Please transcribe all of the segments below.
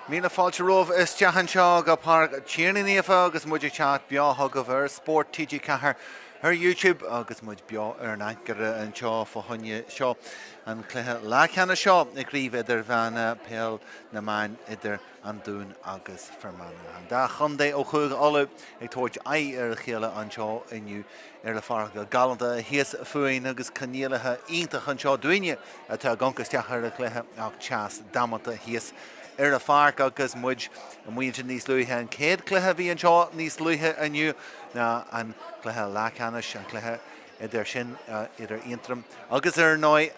Mína fáilte romh is teachan seo go Páirc Tíornaíofa agus muidir teat beátha go bhar Spórt Tighearnach ar YouTube agus muid beo ar an anchor an seo fáinne seo an cluiche Leathcheannais seo ag riomh Idirmheánach Peil Naomh idir an dún agus Fear Manach. Da chundé ó chuig alle ag tóid ar chéile an seo inniu ar le far go galanta híos fuin agus caníalathe ítach an seo duine atá gonchas teachar a cluiche ach teas damata híos ar a Páirc agus muid an muinte níos luithe an céad cluiche bhí an seo níos luithe aniu na an cluiche Leathcheannais an cluiche idir sin idir intrum agus ar nói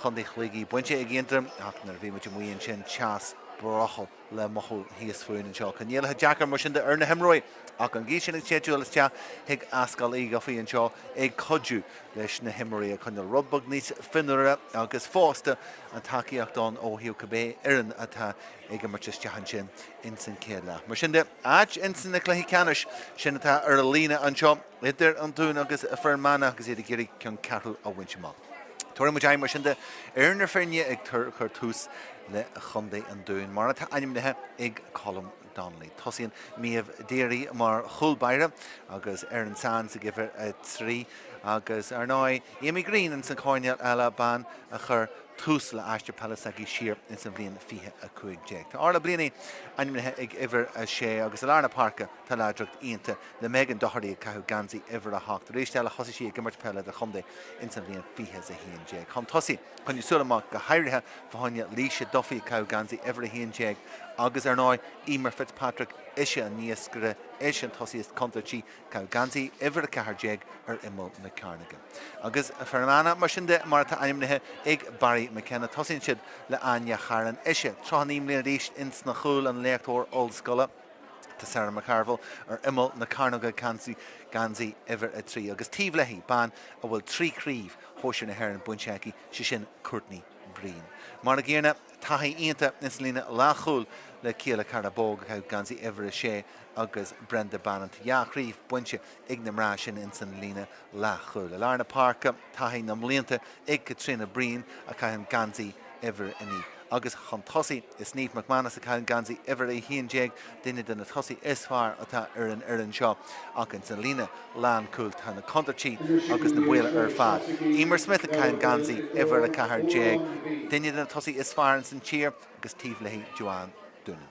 chundé chluigí buinte ag intrum ach nar bhí muid muon sin teas brochal le mochel híos fuin an seo. Caníalathe Jackar mar sin de ar na himróid ach an gí sin ag séúil is tea ag ascail í go faoí an seo ag codú leis na himmorí a chun rubbag níos finúire agus fásta an takeíochtán ó hiú cabbé ian atá ag mar teachan sin in san céad. Mar sin de áit in san na Cluiche sin atá ar a lína an seo idir an dún agus a Fear Manach agus iad géirí ceann ceathrú a bhainte má. Tuair muid mar sin de ar na feirne ag chur tús le chundé an dún mar atá aimimnithe ag colm Domhnaigh. Tosíonn míomh déirí mar chulbaire agus ar an san sa gifir trí agus ar ná Amy Green in san cáineal eile ban a chur tús le aiste pelasagí siar in san bblion 25. Tá ála blianaí aimimnithe ag ihir a sé agus a lárna Páirce tá láideacht íonta le mégan dothairí a caithú gansaí ihir a hácht. Rééis eile thosaí sí gimmart peile a chundé in san bblion 25. Chum tosí chun sulamach go hairithe fáinne líise dofií caithú gansaí ihir a 1 agus ar ná Emer Fitzpatrick isise an níos gre is an tosí is contatí caithú gansaí ihir a cethir ar imol na Carnaige. Agus a Fear Manach mar sin de mar tá aimimnithe ag Barry McKenna tosíonn siad le aine charan isise. Tráchtaire líon ríist ins na chúil an léachtóir Old Scola Tá Sarah McCarville ar imol na Carnaige gansaí ihir a trí. Agus tíomhlehí ban a bhfuil trí críomh hóisiir na hÉireann buinteaí si sin Courtney Breen. Mar na ggéarna taithí ionta ins lína láchúil le céile Craobh a gansaí ihir a sé agus Brenda Bannon Jaachríomh buinte ag na mrá sin in san lína láchúil. Le lárna Páirce taithí na mblianta ag Katrina Breen a caiithn gansaí ihir iní. Agus chun tosaí is Naomh McManus a caiithn gansaí ihir a 1 duine den na tosaí is fearr atá ar an seo ach in san lína lán cúil tá na contatí agus na buile ar fad. Emer Smith a caiithn gansaí ihir a cethir duine den na tosaí is fearr in san tír agus tíomhlehí Joanne Dúnan.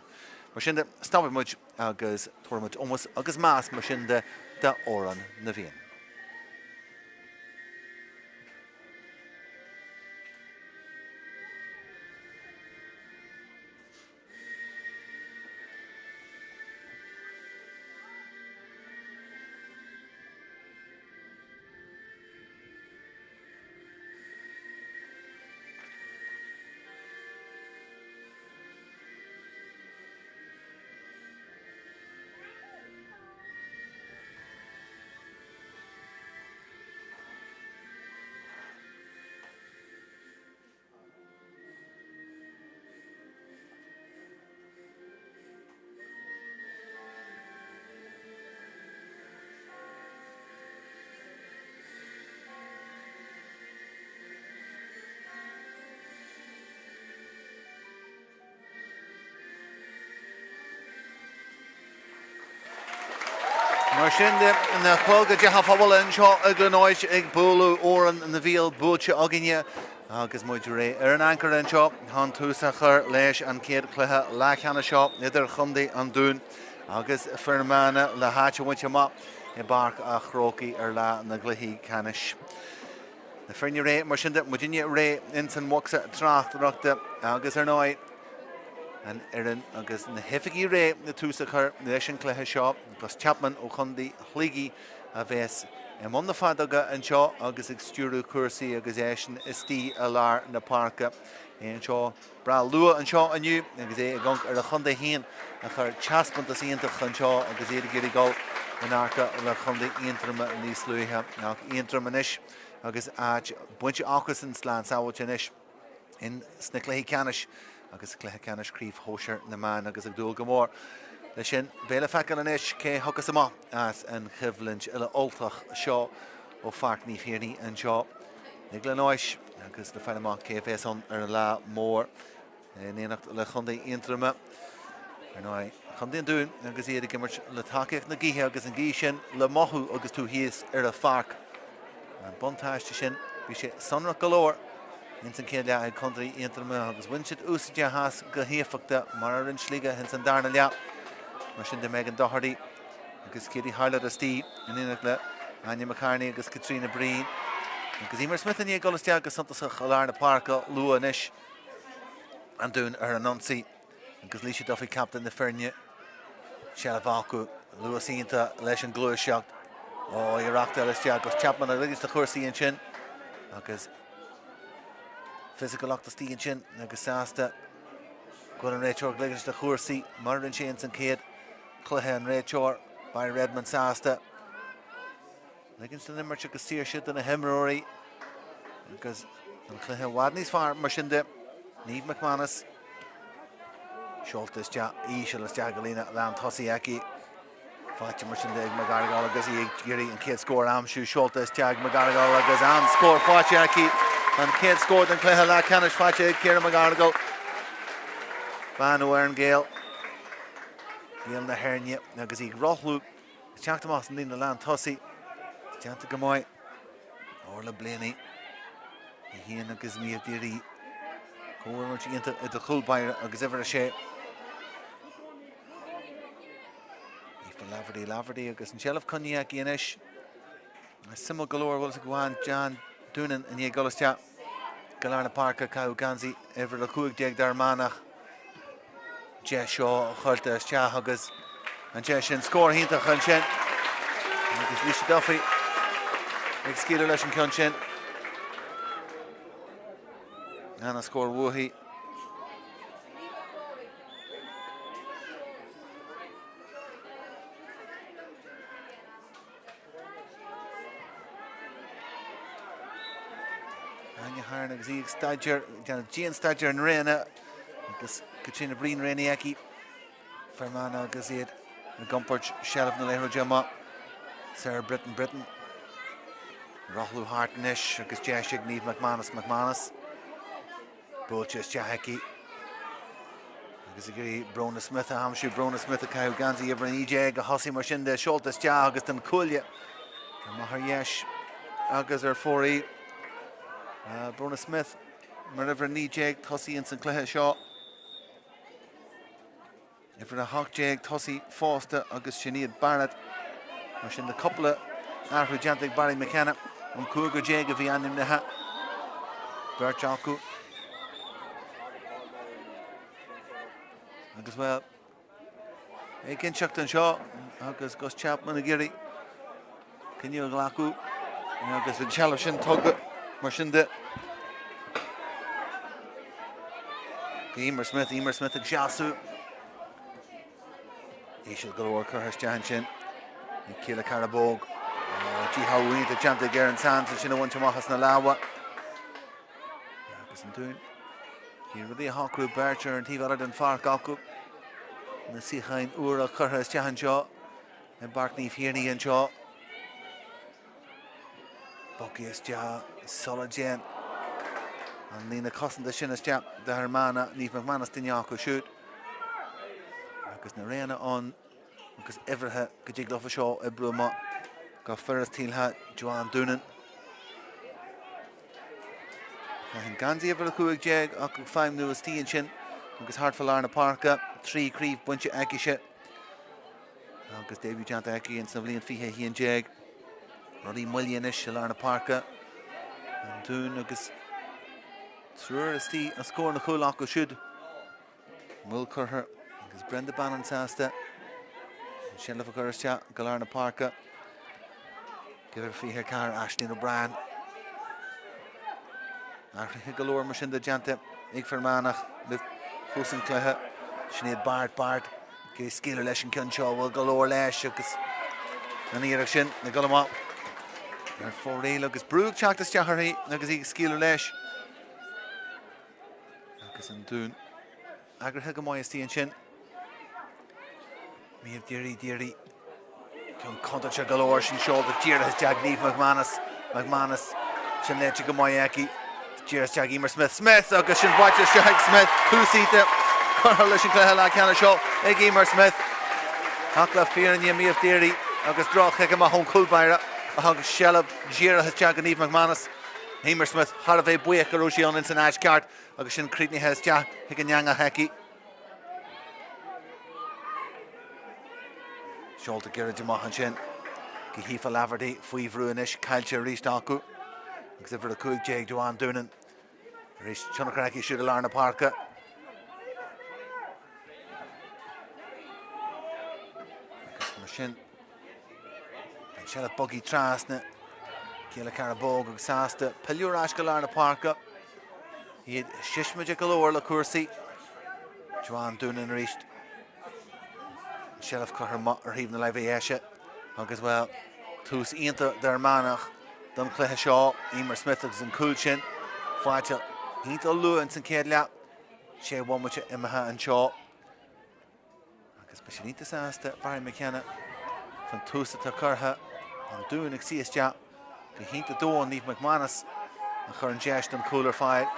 Mar sin de stoppa muid agus tuairmuid ómas agus más mar sin de óran na bhíon. Mar sin de na chóga de hafabal an seo a glunáid ag búlú óran na bhíal búte aginine agus muid ré ar an anchor an seo há túsa chur leis an céad cluiche Leathcheannais seo idir chundaí an dún agus Fear Manach le háite muinte má I barc a chrócaí ar lá na Cluiche. Na feirne ré mar sin de muidine ré in san muosa Tráchtaire agus ar nói an Eois agus na hificí ré na túsa chur leis an cluiche seo agus Chapman ó chundaí chluigí a bheits món na fadaga an seo agus ag stúrú cuasaí agus éisian istí a lár na Páirce an seo bra lua an seo aniu agus é a gong ar a chundaí haon a chur teaspanta íontach an seo agus éidir géirí gáil in arca le chundaí iontrama níos luithe nach iontramanis agus áit buinte áchas in slán sáhailte in sna Cluiche agus Cluiche críomh hóisiir na man agus ag dúil go mór. Leis sin béle feicil an is cé thugus amach as an chibhlint ile oltach seo ó fearc ní fíorní an seo. Nig le náis agus le fein amach cé bhés an ar lá mór. Néanacht le chundaí iontrama Anyway, chun dún agus iad gimmert le takeíocht na gíthe agus an gí sin le mothú agus tú híos ar a Páirc. An buntáiste sin bhí sé sonrach galóir in san céad leathaid contra Idirmheánach agus bhain siad úsáide has go híofaachta mar ar an slíige hin san darna leat. Mar sin de méid an Doherty agus céadí háile a stí in inach le Anya McCartney agus Katrina Breen. Agus Emer Smith in golas teag agus santas a chalar na Páirc lua inis an dún ar an nonsaí. Agus Líise Duffy captain na Feirne Sealbhacu Luas ínta leis an Cluiche ó iarachta leis teag agus Chapman a rigus de chuirsaí an sin agus physical achtas tí an sin agus sásta gwn an réiteoir gligus de chuirsaí mar an sin san céad Cluiche an réiteoir by Redmond sásta Liggins den immer agus tíir siad an a himróí agus an Cluiche bhhad níos fearr mar sin de Naomh McManus Seoltas ísisiil is teagalína lean tosaí aici fáte mar sin de McGarrigal agus í gurí an céad scór amsú Seoltas teag McGarrigal agus an scór fáte aici an céad scór den Cluiche Leathcheannais fáte Ciara McGarrigal Banú ar an Gael Gael na hÉireann agus í rothlú teachtamás an lína lean tosaí teanta go mbeidh orla blianaí I híon agus míad dírí chomhair mar tíanta I do chúlbaire agus ever a sé Laverty agus an Shelf Cognac inis. Simul galore was Guan John Doonan and ye Golastia Galarna Parker Cau Ganzi ever the Cuig Dig Darmanach Jeshaw Hulta Shahagas and Jeshin score Hinta Hunshin agus Líise Duffy Exkilo Leshin Kunshin and a score Woohey HÉireann agus Íag Stadger, Jean Stadger and Réna agus Katrina Breen Réniaki Fear Manach agus iad na Gumport Shelf na Leithre Gemma Sarah Britton Rothlú Hartnish agus Jashig Naomh McManus Bulchis Jahaki agus agree Brona Smith a Hamshu Brona Smith a Cau Ganzi ever an EJ a Hossi mar sin de Seoltas Jah agus den Cuiche Mahar Yesh agus ar 4 Brona Smith, mar ever ní Jake Tossy in San Cluiche Shaw. Ever a Hawk Jake Tossy Foster agus Sinead Barrett. Mar sin the couple of Arthur Jantic Barry McKenna and Cougar Jake of Idirmheánach. Bert Aku. Agus well. Aiken Chuckton Shaw agus Gus Chapman a Giri. Can you Glaku? Agus the Chaloshin Tugga. Mar sin de Emer Smith ag seaasú Ísisiil go leor chuthas tean sin I Cíle Craobh Díthhaí a teanta Gearan Sands sin a bhain teachchas na láha agus an dún Ní rudí a hacrú Bercher an tíomh den Páirc acu na sichain uair a chuthas tean seo an Páirc Naomh an seo Bucky's ja solid gen. And Lena Cossin the Shinnis jap the Hermana Naomh McManus Dinyaku shoot. Because Narena on because Everha Gajiglofa Shaw Ebruma got Ferris Tealha Joanne Doonan. And Ganzi ever the Kuig Jag Aku 5 new Steen Chin because hard for Larna Parka 3 Creeve bunch of Aki shit. Because debut Jant Aki and Savlian Fihe he and Jag. Roddy Millionish, Larna Parka, and Doon agus Through a score in the Coolach should Mulcurher agus Brenda Bannon Sasta, Shenlef Currischa, Galarna Parka, give her fee her car, Ashley O'Brien, Arthur Galore Machinda Jante, Fear Manach, Lift Husin Cluiche, Sinead Bart, Gay Skeeler Leshin Kunshaw, will Galore Lash, agus Nanier Shin, the Gullama. Ar 4 agus Brúg Teachtas Tighearnach agus Íag Skeeler leis agus an dún agrathe go mbeidh tíon sin Míomh dírí chun contact galore sin seolta díreachtas teag Naomh McManus sin leite go mbeidh aici díreachtas teag Emer Smith agus sin bhaite teag Smith Conall leis an Cluiche Leathcheannais seo ag Emer Smith. Hachla Fear Manach Díri agus Tráchtaire a hon Cluain a hag Shelab Gira has Jack and Naomh McManus. Emer Smith Harvey Buick a Roshi in Ash card agus sin Creedney has Jack Tighearnach Heki. Sholta Gira Jamahan Shin. Gehifa Laverty, Fui Ruinish, Culture reached Aku. Except for the Cook Jake Joan Doonan. Reached Chunacraki should have learned a Páirc. Machine. Shell Buggy Trasna. Kila Craobh Sasta. Peil Ashka learn a Páirc. He had Shishmagic Galore La Cursi. Joan Doonan reached. Shell of Cahar or even the Live Esha. As well. Tus Idirmheánach. Domhnaigh Shaw, Emer Smith and Cluiche. Fáilte Hínta Luan san Céad Sé one much Idirmheánach and Shaw. Agus Bishonita Sasta, Barry McKenna. From Tusa to Curha. And doing Eois Jack. The Hínta Dawn, Naomh McManus. And Curran Jesh and Cooler File.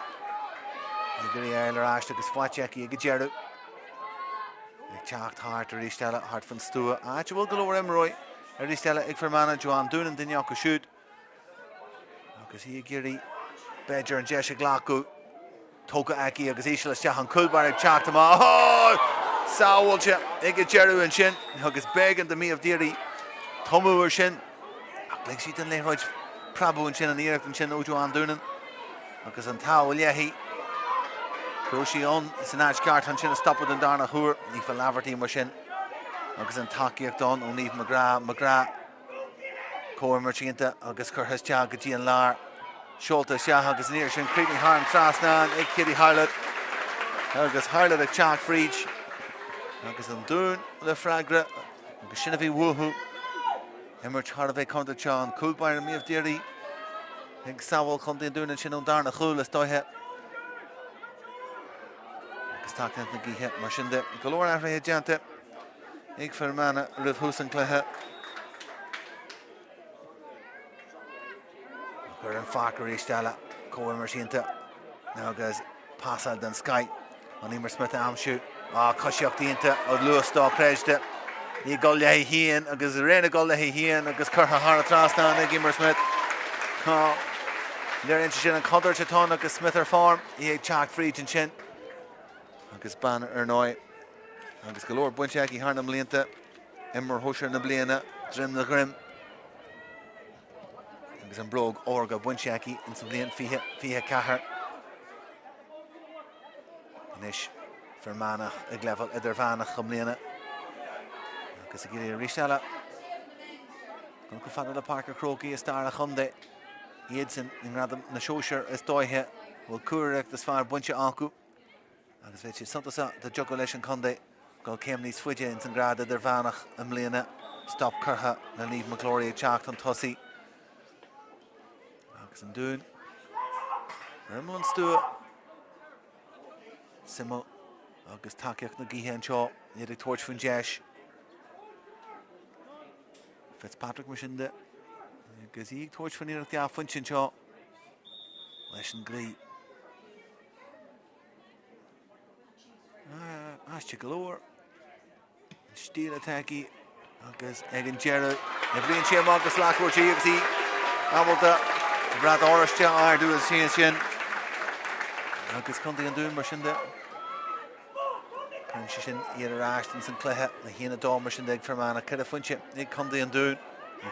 Igri Eiler Ashta, agus Fáilte Idirmheánach. Tráchtaire to Ristella, Hart van Stua. Actual Galore Emroy. Ristella, Fear Manach, Joan Doonan, Dinyaka shoot. Agus he Giri, Badger and Jesha Glaku. Toka Aki, agus Ishla Shahan Kulbar, Tráchtaire. Oh! Sawalcha, Jeru and Shin. Agus Beg and the me of Diri. Tomu or Shin. Like she didn't lay right. Prabu and Shin and the Earth and Shin, Joan Doonan. Agus and Towel, yeah, he. Roshi on, it's an Ash card, and Shin stop with the Darna Hoor. If a Laverty machine. Agus an Takiak Don, O'Neill McGrath. Cor Merchinta, agus Curhas Chag, Gian Lar. Sholta Shah, agus near Shin, Creedney Harn, Trasnan, Egg Kitty Harlot. Agus Harlot a Chag Freach. Agus an Dún, Le Fragra. Agus Shinavi Woohoo. Emerch Harvey Conda Chan, Coolbyre and me of Diri. Egg Sawal Conda Dún and Shin on Darna Chulas Doyhe. Agus Takiak Nagihe, Marshinde. Galore Afre Jante. Ig Fear Manach, Riv Husan Cluiche. We're in Fakari Stella, Coimer Shinta. Now goes Passal than Sky on Emer Smith Amshoot. Cushiok Dinta, or Lewis Star Crejta. He got HÉireann, agus Rena got HÉireann, agus Curha Haratrastan, Emer Smith. They're interested in Conor Chaton, agus Smith or Farm. He had Chak Freach and Shin. Agus Banner Ernoi. Agus Galore Bunchaki Harnam Linta. Emmer Husher Nabliana, Drim the Grim. Agus an Brog Orga Bunchaki in some Lian Fiha Cahar. Nish Fear Manach ag level Idirmheánach Chumliana. Agus a Giri Rishella. Gon go fada the Páirc Croki a star a Chumde. Iedson in Radam na Shosher is Doihe. Will Kurek the Svar Buncha Anku. Agus Vechi Santasa the Jugulation Conde. Go Kemni Swidja in Sangrada Idirmheánach Mliana. Stop Curha na leave McGlory Chacht on Tussi. Agus an Dún. Remlin Stua. Simul. Agus Takiak Nagihe and Shaw. Yedig Torch from Jesh. Fitzpatrick Machinde. Agus he Torch from Nirth Ya Funchin Shaw. Leshen Glee. Ashta Galore. Steel Attacki. Agus Egan Gerard. Every inch of Marcus Lackroach. UFC. Abalda. Brad Orishja. Ardu is Shin. Agus Conti and Dún Machinde. Shin Idir Ashton and Cluiche, the Hina Dom Machinde ag Fear Manach, Kid a Funche, Nig Conti and Dún.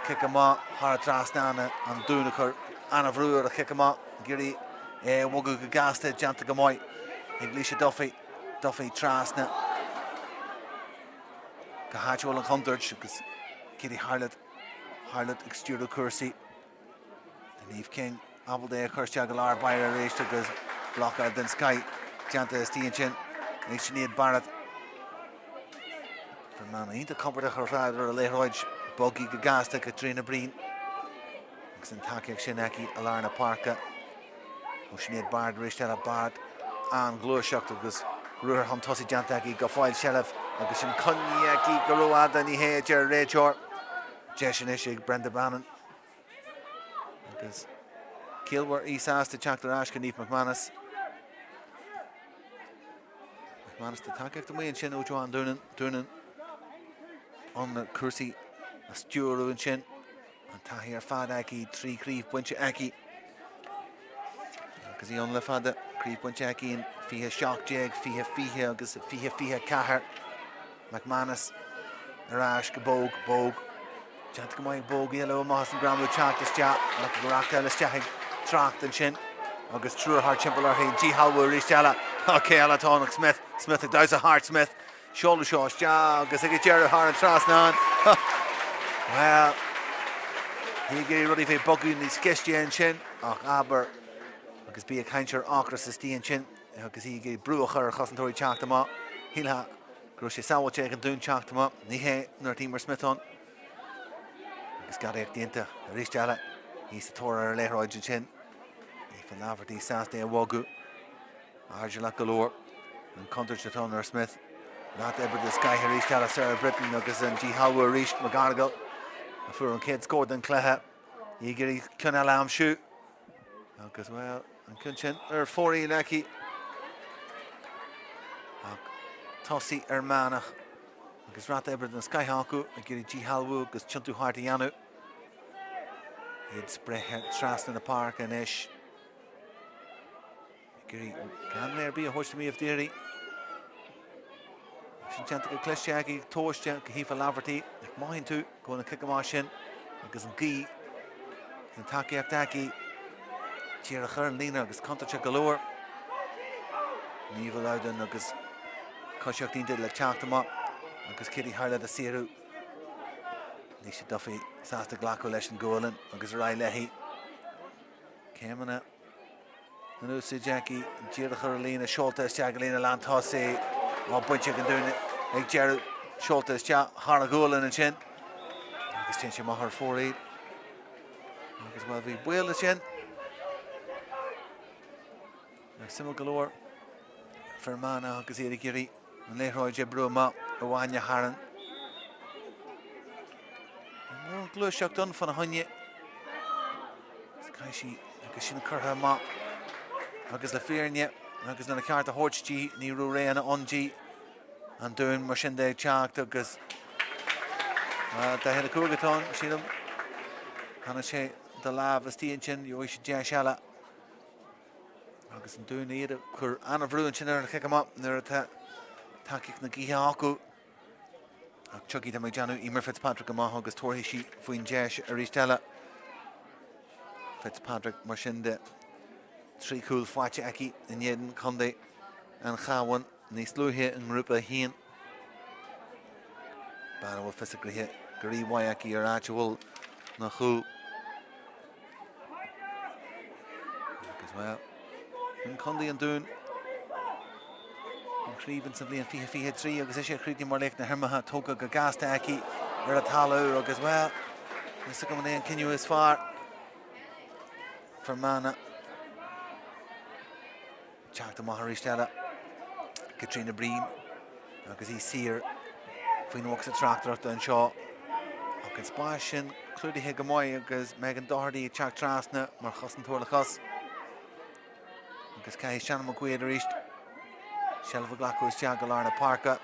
Kick him out, Haratrasnan and Dún occur. Anna Vrua, kick him out. Giri, Wogu Gasta, Janta Gamoy. Iglisha Duffy Trasna. Kahachwal and Hunterch, because Kitty Harlot Extrudo Cursi. The Naomh King, Abalda, Kirstjagalar, Byra Race, because Blocker, then Sky, Janta Stianchin, Nation Barrett. Fear Manach, Inta Comfort of her father, Lehroj, Buggy Gagasta, Katrina Breen. Xantakiak Shinaki, Alarna Páirc. Oceanid Bard, Rishtella Bard, and Cluiche, because Ruhr Huntussi Jantaki, Gafoil Shelef, Augustin Kunyaki, Garuada, Nihe, Jer Rachor, Jeshanishig, Brenda Bannon. Because Kilwer, Eois to Tráchtaire, Naomh McManus. McManus to take the way and chin Ojoan Doonan on the Cursi, a Stewart and chin, and Tahir Fadaki, 3 Craobh bunch Aki. Because he on the Fada, Craobh bunch Aki, and Fiha Shock Jag, Fiha, because Fiha Cahar, McManus, Arash, Bog, Chantakamai Bog, Yellow, Moss and Gramu Chalk, Chat, Rakta, Lestahig, Tracht and Chin. Agus true hard chimple or he Halwo reached Ella. Okay, Ella Tonic Smith does a hard Smith. Shoulder shots, Agus I get Jerry Hard and Trasnan. Well, he get ready for Buggy in his Skistia and Chin. Aber Agus be a Kancher Akras Sti and Chin. Agus he get Brucher Cossentori Chalk them up. He'll have Grushy Sawa check and Dune Chalk them up. Nihe Nertimer Smith on. Agus got it into reached Ella. He's the Torah Leroy Chin. Laverty Saturday Wogu, Argila Galore, and Contouch Toner Smith. Not ever the sky here reached out of Sarah Britain, because then G. Halwer reached McGarnagle. A Furon Kid scored then Cluiche. Yigiri Conall shoot. Because well, and Kunchin, 4 Naki. Tossi Manach. Because Rat ever the sky Haku, Yigiri G. Halwu, because Chuntu Hartianu. He'd spray Trast in the park and ish. Can there be a horse to me of Deary? Shinchanta Cluiche, Toast, Hifa Laverty, like mine too, going to kick a machine, because Gee, and Taki, Tighearnach, Lena, because Contacha Galore, Neva Loudon, because Koshaktin did like chalk them up, because Kitty Harla the Siru, Nisha Duffy, Sasta Glacko Leshin Golan, because Rai Lehi, Kamana. Nusi Jackie, Tighearnach, Schultes, Jagalina Lantossi, or bunch you can do it. Like Jared Schultes, Harnagolan and Chin. Because Chin Shimahar 4-8. Because well be Will the Chin. Simul Galore. Fear Manach, because he had a Giri. And Leroy Jebruma, Awanya Haran. And Cluiche done for a Hunya. Kaishi, because she occurred ma. Agus le Fearne, agus na carta Horchg, ní Ruréana Ongi, and doing Machinde Chalk, agus they had a Cougaton, she them, and she the Lav, Stianchin, you wish Jashalla. Agus and doing the Cur Anna Bruinchin and kick him up, and they're at Takik Nagihaku. Chucky to Majanu, Emer Fitzpatrick and Mahogas Torhishi, Fuin Jash, Aristella. Fitzpatrick, Machinde. 3 cool Fwacha Aki, and Yedin, Conde, and Chawan, Nisluhe, and Rupa Hien. Banner will physically hit Gary Wayaki or actual Nahu. As well. And Conde and Dune. And Craobh and simply and Fiha 3, because I should create more like the Hermaha, Toka Gagasta Aki, Ratalo, as well. The second one continuous far for Mana. Chalk to Maharistella, Katrina Breen, because he's seer. Fine walks at Tráchtaire and Shaw. Can Spashin, Cludy Higamoy, because Megan Doherty, Chalk Trasna, Marcus and Torlachus. Because Kai Shannon McQuaid reached. Shelva Glacko's Jagalarna Parka.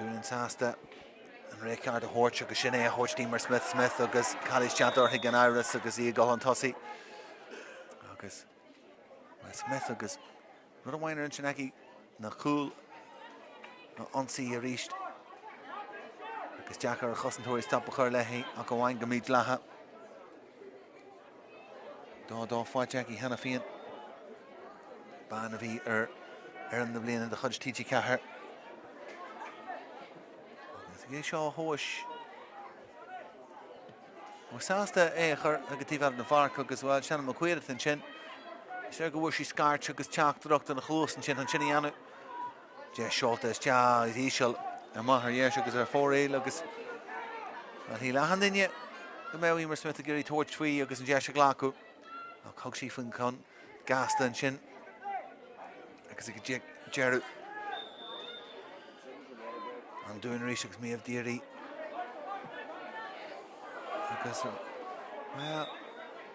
Doing Sasta. And Ricardo Horch, because Shania Horch Teamer Smith, because Callis Chantor Higan Iris, because he go on Tussie. Because Smith, because Rudawiner and Shinaki, Nakul, Unsi reached. Because Jacker Cossentori stop a Lehi, Akawain Gamid Laha. Don Fight Jackie Hanafian. Banavi Erin the Blaine and the Hudge Tiji Kahar. Shaw Hosh. Wasasta Echer, negative out of the Varcook as well, Shannon McQuaid and Chin. Sergo Wushi Scar took his chalk drugged on the close and Chin and Chinianu. Jess Schultes, Cha, is Ishal, and Mahar Yeshuk is our 4A, Lucas. And he'll hand in yet. The Melwimer Smith, the Gary Torch Twee, Lucas and Jeshuk Laku. Cogsheaf and Con, Gasta and Chin. Because he could Jeru. And doing Rishuk's me of Deary. Because, well,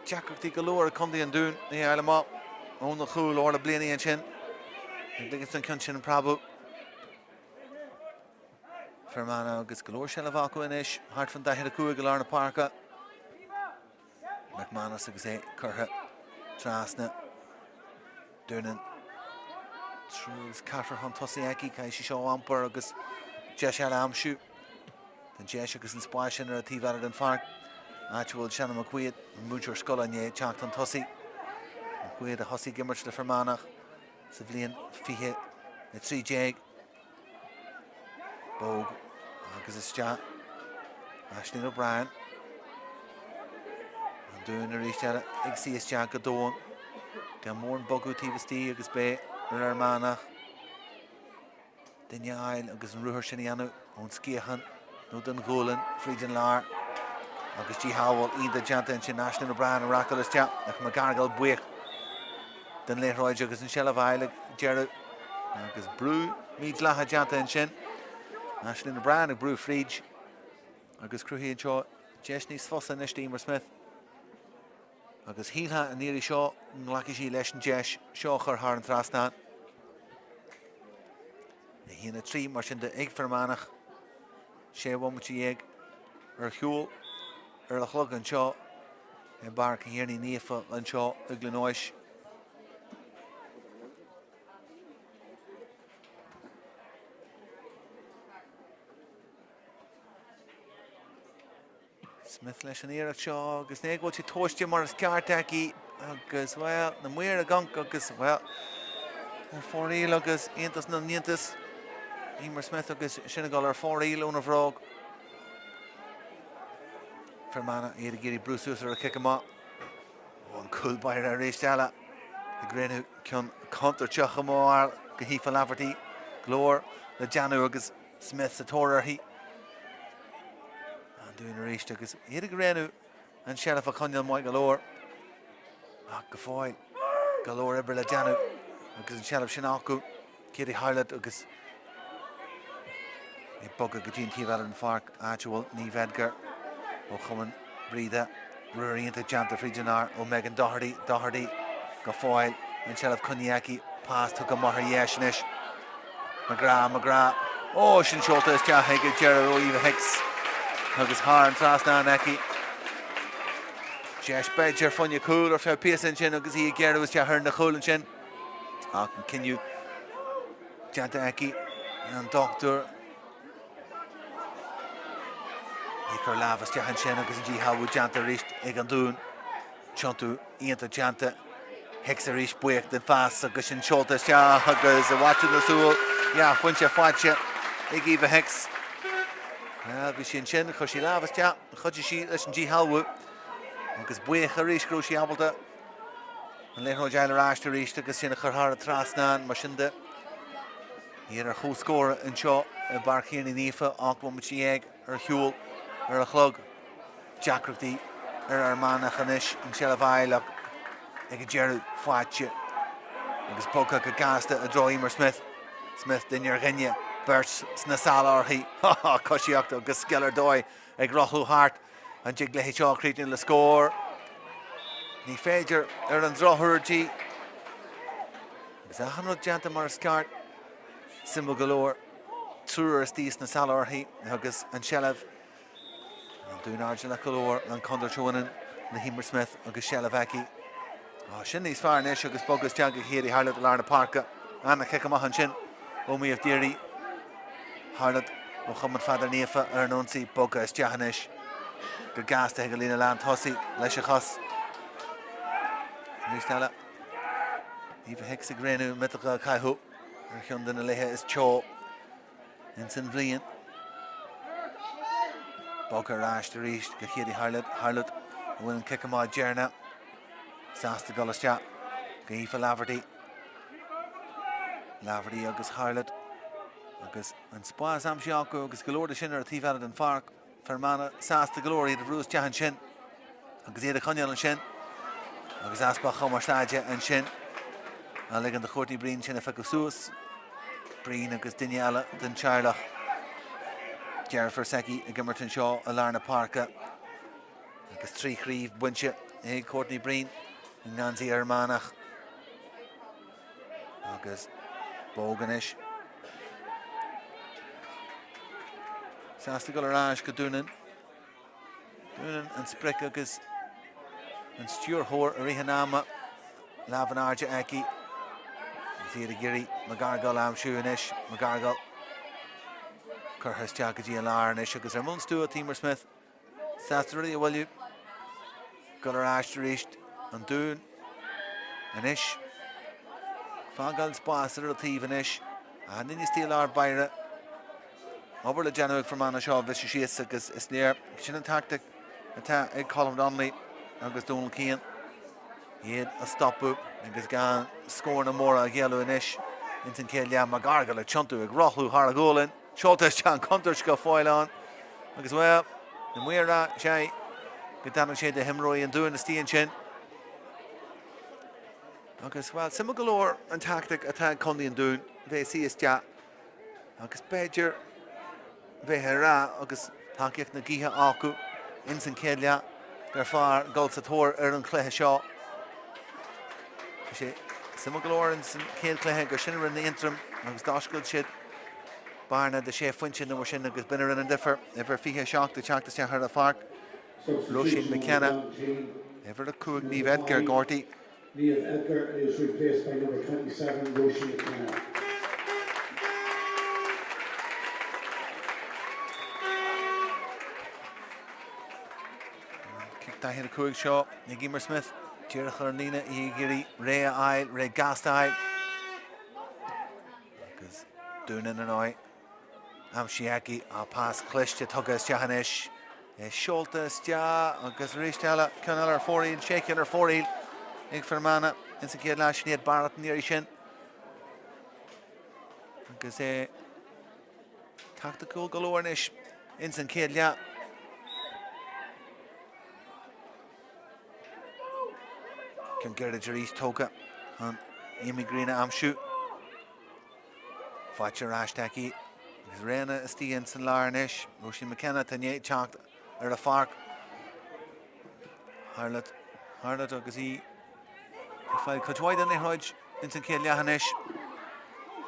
Jack of the Galore, Conde and Dune, the Isle of Mop. On the cool or the Blaney and Chin. Livingston Kunchin Prabhu. Fear Manach agus Glóir Shelavaco inis. Hart van Dahir Cua Galarna Parka. McManus agus Curha. Trasna. Durnan. Trús Carfer Huntosiaki. Kaishi Shaw Amper agus Jeshal Amshu. Den Jesh agus in Splashin or a Tivar and Fark. Actual Shannon McQuaid. Muchur Skolanye. Chakton Tossi. McQuaid a Hossi Gimmert to Fear Manach. Savlian Fihe. A 3 Jag. Bogue. Agus is Jack. Ashley O'Brien. And doing the reach at it. Ixie is Jack a Dawn. Gamorn Bogu Tivasti agus Bay. Manach. Dinya Isle agus Ruher Shinianu. On Skiahan. Nudan Golan. Friedjan Lar. Agus G. Howell. Ida Janta and Shin Ashley O'Brien and Rackles Jack. Like McGargle Buick. Then later Roy Jugas and Shell of Isle. Jared. Agus Brew. Meads Laha Janta and Shin. Ashley O'Brien and Brew Friedge. Agus Cruhy and Shaw. Jeshnis Fossa and Steamer Smith. Agus Híha and Neary Shaw. Nlakishi Leshen Jesh. Shaw Har and Thrastan. Hína 3 Marshin de Egg Fear Manach. Shea Womachi Egg. Huel. Lachlug and Shaw. And Bark HÉireann Neafa and Shaw. Uglinoish. Smith Leshen Eois Shaw. Agus Neg what you toast you Morris Cartaki. Agus well. The Muir a gunk. Agus well. 4 eel agus. Aintas na nientas. Emer Smith agus Senegal are 4 eel on a frog. Fear Manach here to get Bruce User a kick him up. One cool by a race tala. The grain who can counter Chachamar. Gahifa Laverty. Glór. The Janu agus Smith the Torah he. Doing a race agus here to grain and Sheriff a Conall Mike Galore. Gafoil. Galore Eber the Janu. Agus Sheriff Shinaku. Kitty Highlight agus. Bugger Gajin Tival and Fark, Actual, Neve Edgar, O'Common, Breda, Rory into Janta Frijanar, O'Megan Doherty, Gafoil, and Sheriff Kunyaki, pass to Gamar Yeshnish, McGrath, oh, Shin Shulta is Jaheg, Jerry Eva Hicks, Agus Har and Trasnanaki, Jesh Badger, Funya Cool, or Fair Pearson Chin, Agus he Gary was Jahern the Cool and Chin, continue Janta Aki, and Doctor. Iker Lavas Jahan Shen agus G Howard Janta Richt Egan Chontu Ianta Janta Hexa Richt Buick den Fast agus in Scholtes ja agus watching the Soul ja funcha fatcha Eva Hex Vishin Shen Koshi Lavas ja Khojishi as G Howard agus Buick Richt Groshi Abelta and Lehro Jailer Ashter Richt agus in Kharhar Trasnan Machinde here a whole score in Shaw Bark here in Nifa Aquam Chieg or Huel a chlog Jack Rugdy Manach anish and Shell of Isle ag Gerald Fatche agus Poca Gasta a draw Emer Smith din Yergenia Birch Snasala or he Coshiocto agus Skeller Doy ag Rochlu Hart and Jigle Shaw creating the score Ni Fager an Drohurgy is a 100 Janta Marscart Symbol Galore Truer Stis Nasala or he agus and Shelev doing Arjuna Galore and Condor Chowanan and Emer Smith agus Shelavaki. Oh, Shinny's far nish agus Bogus Jagga here highlight the Larna Parka and the Kekamahan Shin Omi of Deary highlight Muhammad Father Nefa Ernonsi Bogus Jahanish Gagasta Hegalina Land Hossi Leshachos Nishtala Eva Hexagrenu Metaka Kaihu Erhyundan Aleha is Cho Inson Vlian Boca Rash to reach Gahiri Harlot Will Kekama Jerna Sasta Golasja Gahifa Laverty agus Harlot agus and Spa Samshiako agus Galore the Shinner Tivalad and Fark Fear Manach Sasta Glory the Bruce Jahan Shin agus Eda Conall and Shin agus Aspa Chomarstaja and Shin and Ligan the Chorty Breen Shin Efekusus Breen agus Diniala Den Charlach Jared Forsecki, Gimmerton Shaw, Alarna Parka, agus 3 Craobh, Bunche, Courtney Breen, Nancy Manach, agus Bóganis. Sásta go arás go dúnan. Dúnan an spric agus an stúrthóir a Idirmheánach. Leavan arja Aki. Zíad a giri Magargal am siúnis. Magargal. Curthas Jackagí an Larnish agus Mún Stewart Teamer Smith. Sásta really well you. Go arás reached an dún. Anish. Fágal spás ar a tíhanis. A then you steal our Beire. Over the January for Manach of Vishis agus is near. Sin an tactic. Ag Colm Donnelly agus Domhnaigh. He had a stop up agus gan scoring a more a yellow inish. Intin Celia Magargal a chuntu ag rothú Haragolin. Shortest John Conturch go foil on. Agus well, and we're at Shay. Good damage shade the Hemroy and doing the Steen Chin. Agus well, Simigalore and tactic attack Condi and Dún. They see us ja. Agus Badger. They hera agus Takiak Nagiha Aku. Intin Celia. Garfar Golsator Eois Cluiche Shaw. Simigalore and Céal Cluiche go sinner in the interim. Agus Dashgood shit. Barna the chef Winchin and Washin agus Binner and differ. Ever Fihe Shock the Tráchtaire the Páirc. Roisin McKenna. Ever the Coog Naomh Edgar Gorty. Naomh Edgar is replaced by number 27, Roisin McKenna. Kick that here Coog Shaw. Nigimmer Smith. Tighearnach Igiri. Rea Isle. Rea Gast Isle. Because Dúnan and I. Amshiaki. I'll pass Cluiche to Tighearnach. Schultes, ja, agus Ristella, Conall ar 4-1, Shaken ar 4-1. Fear Manach, Insa Ceadlash, Niad Barrett near Shin. Agus tactical galore-nish, Insa Ceadla. Can get a Jerry's Toka on Immigrina Amshu. Fatcher Ashtaki. Rena Stians and Larnish. Roisin McKenna, Tanya Chalked. Ar a Páirc. Harlot agus í fáil chuidhid an éthráid Intin Ceadlaithanish.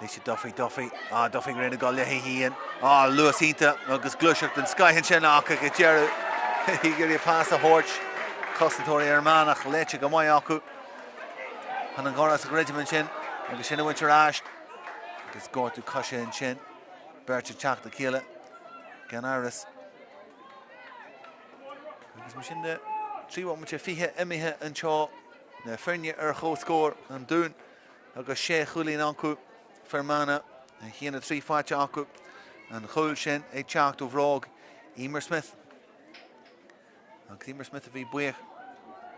Léisi Duffy. Duffy rinne go leithí hían. Luas ínta agus gluiseach den Skyhan sin ach ag dearú. Hí gur í pás a hort. Costantóirí Idirmheánach leite go mai acu. Han an gcóras a regiment sin agus sin a winter ash. Agus gcóirtú cosise an sin. Berta teach the céile. Gan áras. Agus mar sin de tríomh muid fiche imithe an seo na feirne ar chóscóir an dún agus sé chuilín ancu Fear Manach a chéanna trí fáte acu an chuil sin ag teacht ó bhrág Emer Smith. Agus Emer Smith a bhí buich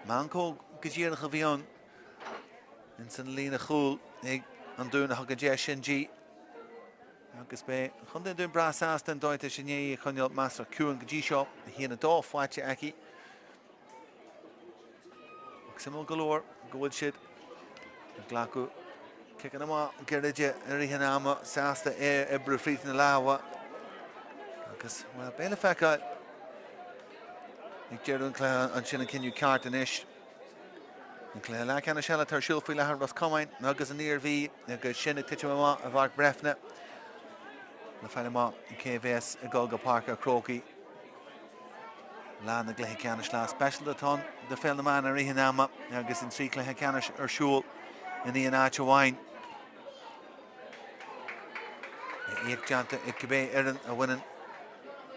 man có go ddíarnach a bhí an in san lína chúil ag an dún a thugad dé sin G. Agus be chun den dún bras ásta an dóite sin é chuneal Master Cluain go dtí seo a chéanna dó fáte aici. Simul galore, gold shit. Glaku kicking him out, Gerige, Idirmheánach, Sasta, Ebru, Freet in the Lawa. Because, well, Benefaka, Nick Jerry Cluain, and Shin can you cart an ish. And Cluain, like Anna Shella, Tershul, Filahar was coming, Nuggets and near V, Nugget Shin, Tichama, of Ark Brefnet. The Fanama, KVS, a Golga Parker, Croaky. Land the Leathcheannais last special the ton. The film man Idirmheánach agus in three Leathcheannais ar siúl in the Anacha wine. Eight janta ikbe Eois a winning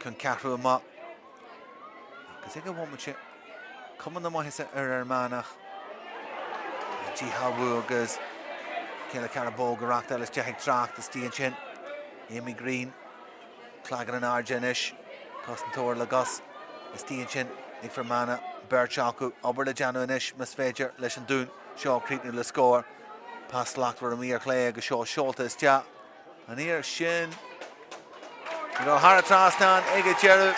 can Craobh ma. Because I one much come on the mohisa Idirmheánach. Gee how agus Craobh Garach Ellis Jack Tracht the Steen Chin. Amy Green Clagan and Arjanish Costantóir Lagos. Steen Chin, Fear Manach, Berchaku, Ober the Januanish, Miss Fager, Leshan Dún, Shaw Cretan the score, Pass Locked for Amir Clay, Shaw Schultes, Ja, and here Shin, you know, Haratrastan, Ega Jeru,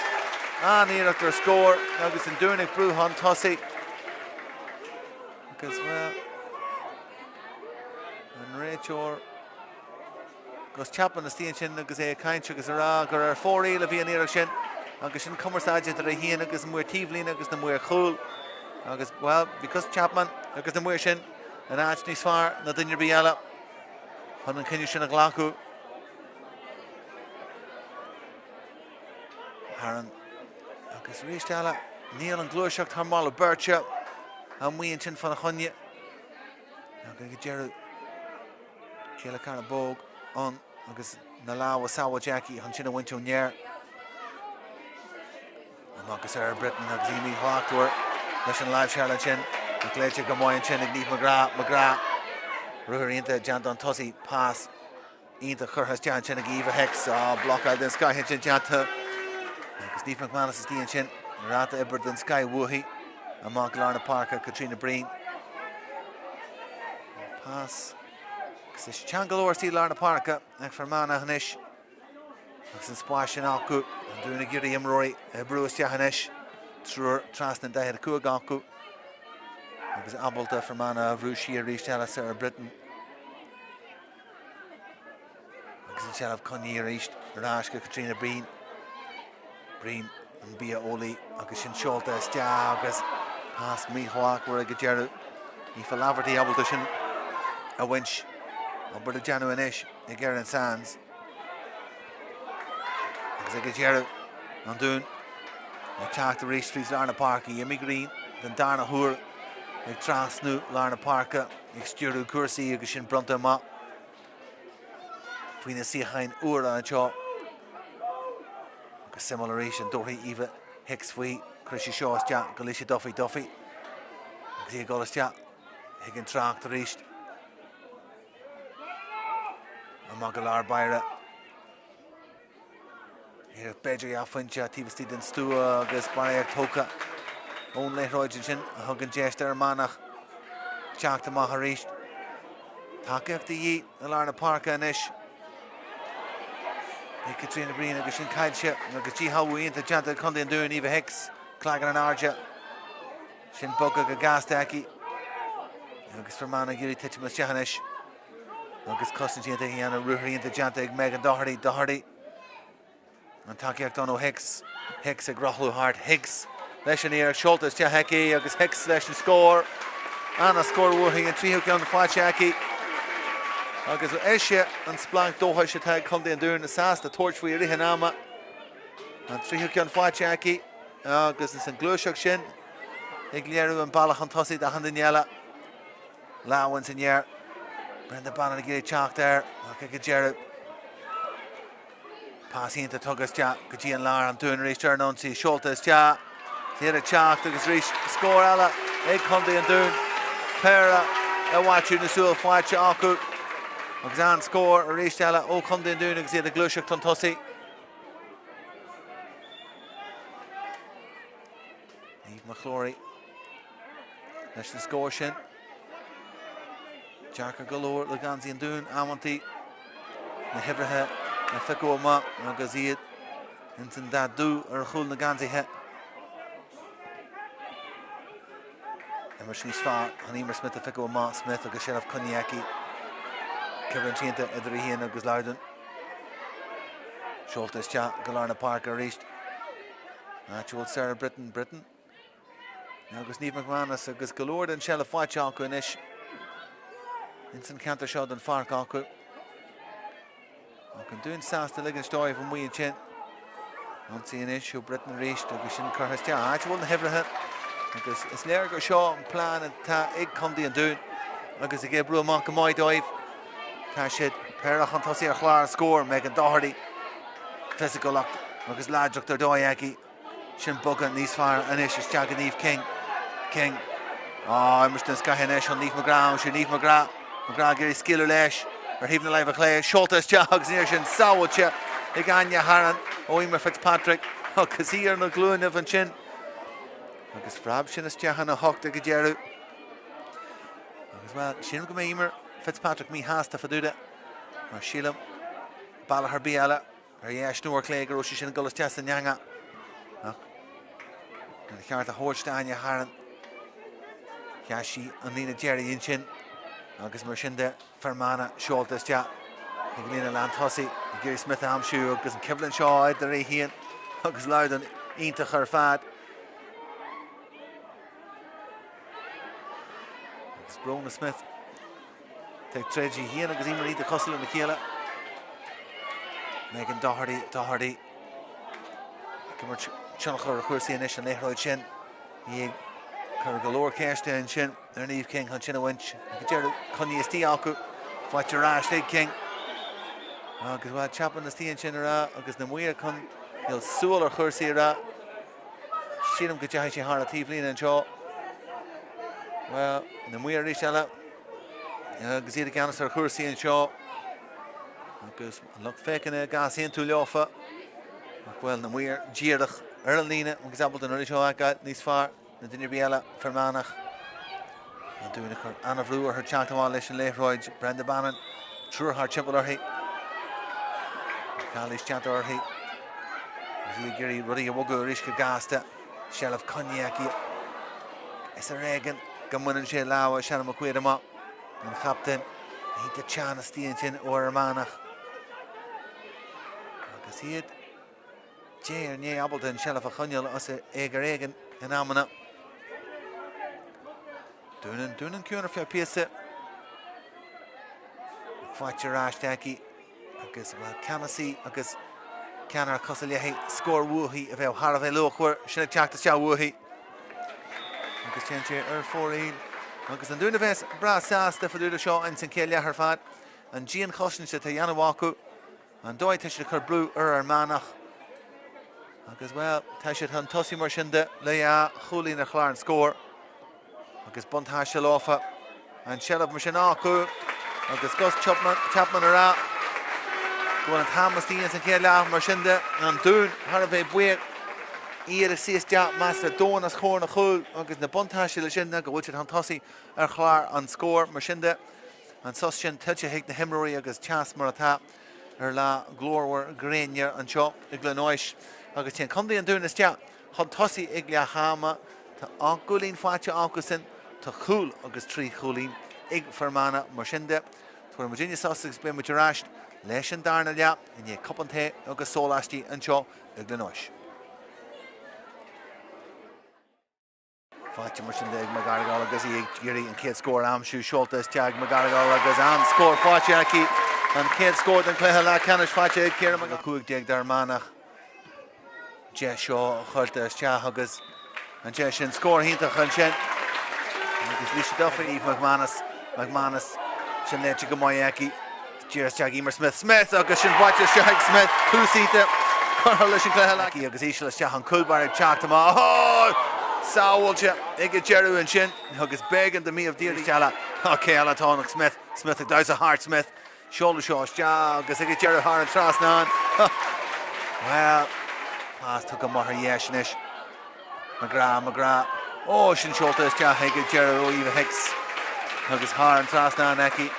and here after score, August and Dún, Bruhan Tussi, because well, and Rachel, Gus Chapman, the Steen Chin, because a kind sugar, or 4 of Ian Shin. Agus sin cumarsáide ar a híana agus muir tíomhlín agus na muir chúil agus well because Chapman agus na muir sin an áit níos fearr na duine bíala Chun cinne sin a ghlacu. HÉireann agus rísteala níl an glúiseach tar mála birte an muon sin fan a chunne. Agus go dearú céile cara bóg an agus na láha saoha Jackie chun sin a bhaintú near. Agus Britain agus Imi Hláchtúir leis an live Charlotte sin. An Cluiche go maion sin ag Naomh McGrath. Ruair ionta Jan don Tosaigh pass. Ionta churthas Jan sin ag Eva Hicks. Block den Sky hin sin Janta. Agus Naomh McManus is díon sin. Ráta ibre den Sky Woohey. Amach Lárna Páirc Katrina Breen. Pass. Agus is Changalore sí Lárna Páirc ag Fermanagh hanis. Agus an spáis sin acu. An dúna giri imróí brúas Tighearnach. Trúr trasna daithir cua gacu. Agus abalta Fermanagh bhrú siar rísteala Sarah Britain. Agus an sealamh conní ríist Rashka Katrina Breen. Breen an bia Oli agus sin seolta is agus pass míthóach war go dearú. Ní fa lavertí abalta sin a winch an bud a Janu inis ag Eois Sands. Agus ag dearú an dún ag Tráchtaire ríist fís Lárna Páirc Imi Green den Darna Húr ag trasnú Lárna Páirc ag stúrú cuasaí agus sin bronta má. Faoin na siachain uair an seo. Agus similaréis an dóthaí Eva Hicks faoi Crisí seo isteach go Cluiche Duffy. Agus í golas isteach ag an Tráchtaire ríist. Amach go lár baire. Here Bedri a fuinte tíbhtí den stúa agus baire tóca. Ón leithróid sin a thugann Idirmheánach teachta maith a ríist. Takeíochta dhí na Lárna Páirc inis. Ag Katrina Breen agus sin cailse agus tí hahuaíonnta Janta chun an dún Eva Hicks clagan an arde. Sin boga go gasteaci. Agus Fermanagh gurí tiitimas Tighearnach. Agus cosintínta hí anna ruthíonnta Janta ag Megan Doherty. An takeíocht don ó Hicks. Hicks ag rothlú hart. Hicks leis an éar seoltas Tighearnach agus Hicks leis an scór. Anna scór wuthí an tríú ceann fáteaci. Agus éise an splank dóthaid se teag chun an dún na sás na torch faoi Idirmheánach. An tríú ceann fáteaci agus is an glúiseach sin. Ag léirú an bailach an tosaigh a handanéala. Láhain san éar. Brenda Bannon ag Tráchtaire ag go dearú. Pásínta tugas teach go dtí an lár an dún ríist ar nónsaí seoltas teach. Tíar a teach agus ríist scór eile ag chun an dún. Péire a bhaitiú na súil fáite acu. Agus an scór a ríist eile ó chun an dún agus iad a glúiseach don tosaigh. Naomh McClory leis an scór sin. Dearcha golóir le gansaí an dún amhaintí na hibrithe na ficeú amach agus iad in san dadú ar chúl na gansaithe. Mar síos fearr an Emer Smith a ficeú amach Smith agus Sheriff Coniaci. Cibhintínta Idirmheánach agus Loudoun. Seoltas teach go Lárna Páirc a ríist. Actual Sarah Britain. Agus Naomh McManus agus golóir den sealamh fáite acu inis. In san cantar seo den Páirc acu. Ach an dún sásta ligean stóibh an muon sin. Ansaí inis siú Britain ríist agus sin churthas teach. Actual na hibrithe. Agus is léir go seo an plán atá ag chumdaí an dún. Agus ag ébrú amach go maiid dóibh. Tá siad Péirc an tosaigh ar chláir scór Megan Doherty. Physicalacht agus láideacht ar dóiaci. Sin bogan níos fearr inis is teag an Naomh King. Immerton Sky inis an Naomh McGrath sin Naomh McGrath. McGrath gurí scialú leis ar híomh na leibh a chlé. Seoltas teach agus níor sin sábhailte ag Anya HÉireann ó Emer Fitzpatrick agus í ar na Cluain an sin. Agus frab sin is teach na hocht go dearú. Agus well sin go Emer Fitzpatrick mí háasta faduda. Mar sílam bailach ar bíala ar dhéis nuair clé go sin golas teas an neanga. An cheart a thuirte Anya HÉireann. Ceasí an lína Jerry in sin. Agus mar sin de Fermanagh seoltas teach. Ag lína lean tosaigh Gary Smith a hamsú agus an Kiblan seo Idirmheánach agus Loudoun ionta chur fad. Agus Brona Smith Take Treji here agus imar the Costal and Michaela. Megan Doherty. Cymmer Chonachor Chwrsi Anish and Leithroid Shin. He Cargalore Kerstein Shin. Ernieve King Hunchina Winch. Gerald Connie Stiaku. Watch your rash, King. Agus well Chapman the Stian Chinera. Agus the Muir Con. He'll Soul or Chwrsi Ra. Shilum Gajahi Hara Tivlin and Shaw. Well, the Muir Rishala. Gazeta Ganis or Chwrsi and Shaw. Agus look fake in a gas into Lofa. Well, the Muir Gierdach. Erlina, for example, the Norwich I got this far. The Dinner Biela, Fear Manach. And doing a Anna Vlu or her Chatawal Lish and Leithroid, Brenda Bannon, True Hard Chimple or he. Callis Chat or he. Giri Ruddy Wogo Rishka Gasta, Shell of Cognac. It's a Reagan, Gamun and Shell Lawa, Shannon McQuaidama, and Captain. He the Chan of Steenchin or Manach. I can see it. Jay Nye Appleton, Shell of a Conall, us Eger Egan, and Amana. Dunan Kuna for Pisa. Fight your rash, Taki. I guess, well, Canasi, I guess, Canner Cosaliahi, score Woohee, if I'll have a look where should check the Chow Woohee. I guess, change 14. I guess, I'm doing the best. Brass Sasta for the show and St. Kelia Herfad. And Jean Coshin to Yana Waku. And Doy Tishikar Blue Manach. Agus well, Tashit Han Tossi Marshinde, Leia, Hulin a Cluain score. Agus Buntash Lofa and Shell of Machinaku. Agus Gus Chapman Ara. Going at Hamastine and Kela Marshinde and Dune, Harvey Buick. Ear assist Jack Master Donas Horn Hul. Agus the Buntash Lishinda, go which Han Tossi a Cluain on score Marshinde. And Sushin Tetchahik the Hemorrhoid Agus Chas Marata. La Glor Grenier and Chop, Idirmheánach. Agus tin Condy and doing this chat. Han Tossi Iglia Hama to Ankulin Facha Ankusin to Hul Agus Tree Hulin Ig Fermana Marshinde. To Virginia Sussex Ben with Rashed, Leshan Darnalia, and ye Copante Agus Solashti and Cho Idirmheánach. Facha Marshinde Ig Magarigal Agus Giri and Kid score Amshu Schultes Tag Magarigal Agus Am score Facha and Kid scored and Cluiche Canish Facha Kieran Magakuig Idirmheánach. Jeshaw, Hulta, Shahagas, and Jeshin score Hinta Hunshen. Agus Lisha Duffy, Eve McManus, Shanlecha Gamoyaki, Jiras Jagimmer Smith, Agus Shin Watcher Shag Smith, Kusita, Coalition Cluiche, Agus Ishla Shahan Kulbar, Chaktama, oh, Sawulcha, Ega Jeru and Shin, Agus Beg and the me of Dearly Chala, okay, Alatonic Smith, Dice a Hart Smith, Shoulder Shaw, Agus Ega Jeru Har and Trasnan. Well, pass took a Mahar Yeshnish. McGrath. Oh, Shin Schultes, Jahega, Jerry, Eva Hicks. Agus Har and Trasnan Eki.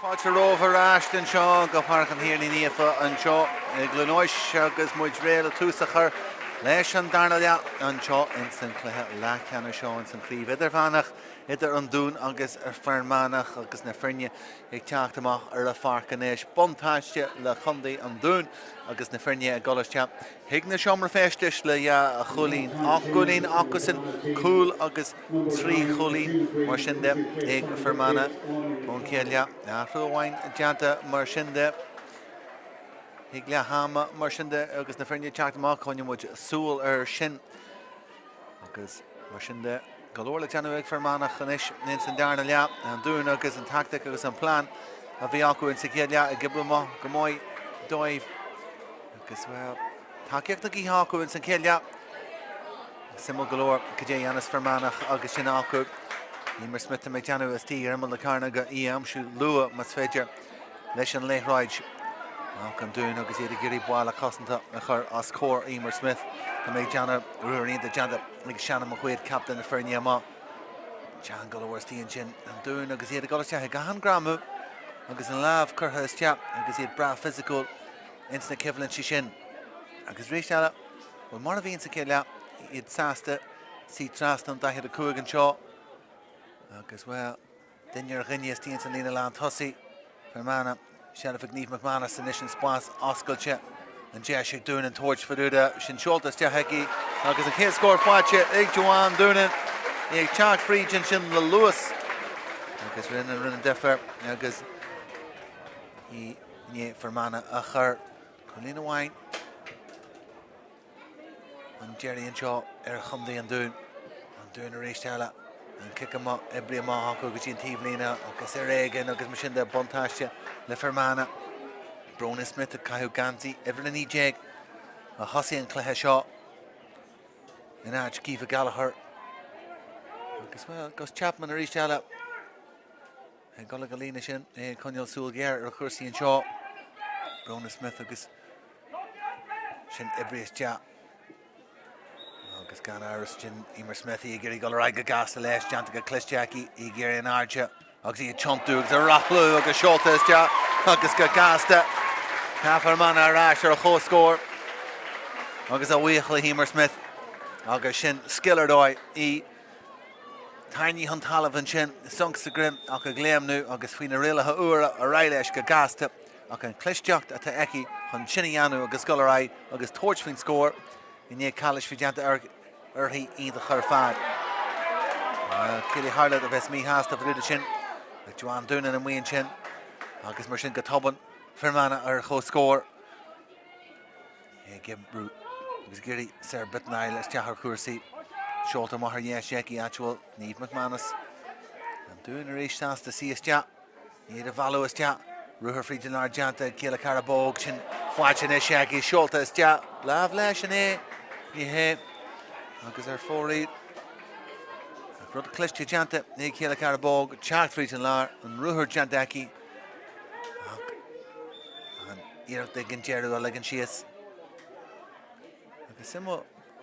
Fáilte rover Ashton Shaw go Páirc an hÉireann an seo Cluiche agus muid réal túsachar leis an darna an seo in san cluiche Leathcheannais seo in san Craobh Idirmheánach idir an dún agus Fear Manach agus na Frinne ag Tráchtaire ar a Fearcanéis bontáiste le chundaí an dún agus na Frinne a Cluiche hiag na seomra festis le a Cluain Cluain agus an cúil agus trí Cluain mar sin de ag Fear Manach ón céile Cluain deanta mar sin de hiag le hama mar sin de agus na Frinne Tráchtaire chuine muid súil ar sin agus mar sin de galore le teanú ag Fear Manach inis in san darna lea an dún agus an tactic agus an plán a bhí acu in sa céile a gibú go mbeidh dóibh agus well takeíocht í acu in san céile simú galore go dé dhéanamh Fear Manach agus sin acu Eois Smith me teanú is Tighearnach le carnaga amsú lua mas féidir leis an léithráid an dún agus iad gurí bála cosanta a chur as cór Eois Smith Tá méid teanna ruúíonnta teanta ag seanna mo chuid captain na Feirne má tean gohairs tíon sin an dún agus iad goiste ag gahan gramú agus an lámh curtha is teap agus iad bra physical ins na cibhlann si sin agus rééis bhfuil mar a bhíonn sa céile iad sásta sí trasna an daithe a cuaig an seo agus well duine ar ghinne tíon san lína lá thosaí Fear Manach Sheriff Naomh McManus san isin spás oscailte an deis ag dún an toirt faúda sin seoltas de heici agus an cé scór fáilte ag Joan dúnan ag teach frídin sin le luas agus rinne defer agus í Fear Manach a chur chulín amháin an Jerry an seo ar chundaí an dún a rééis teile an kick am ebri amach agus sin tíomhlína agus ar éigean agus mar sin de bontáiste le Fear Manach Brona Smith a caiú gantaí Evelyn Jeag a thosaí an cluiche seo in áit Ciomh Gallagher agus well gus Chapman a rééis teile ag gola go lína sin Conall súil géir ar chuirsaí an seo Brona Smith agus sin ebri is teach agus gan áras sin Eois Smith I gurí golar aige gas leis deanta go Cluiche I ggéir an áirte agus I chontú agus a rachlú agus seolta is teach agus go gasta Fear Manach arás ar a chóscór agus a bhuíoch le Eois Smith agus sin skillar dóid I tainní an talamh sin sunk sa grim ach a gléamnú agus faoine rialathe uaire a raibh leis go gasta ach an clisteacht atá eici chun sinna dhéanú agus golar aig agus toirt faoin scór I níl Cluiche fi deanta orthaí iad a chur fad. Cilí hála a bheits mí háasta bhúda sin le Joan dúnan an mhaon sin agus mar sin go toban Fear Manach ar chó scór brú agus gurí Sir Bitnail leis teachar cuasaí seolta mar dhéisií actual Naomh McManus an dún a rééis sásta sí is teach iad a bhallú is teach ruthar frídin ar deanta céile Craobh sin fáilte is seaí seolta is teach lámh leis an hé agus ar fóraí rud Cluiche deanta ní céile Craobh teach frídin lár an ruthar deantaí Iarach ag an dearú a le an sias agus simú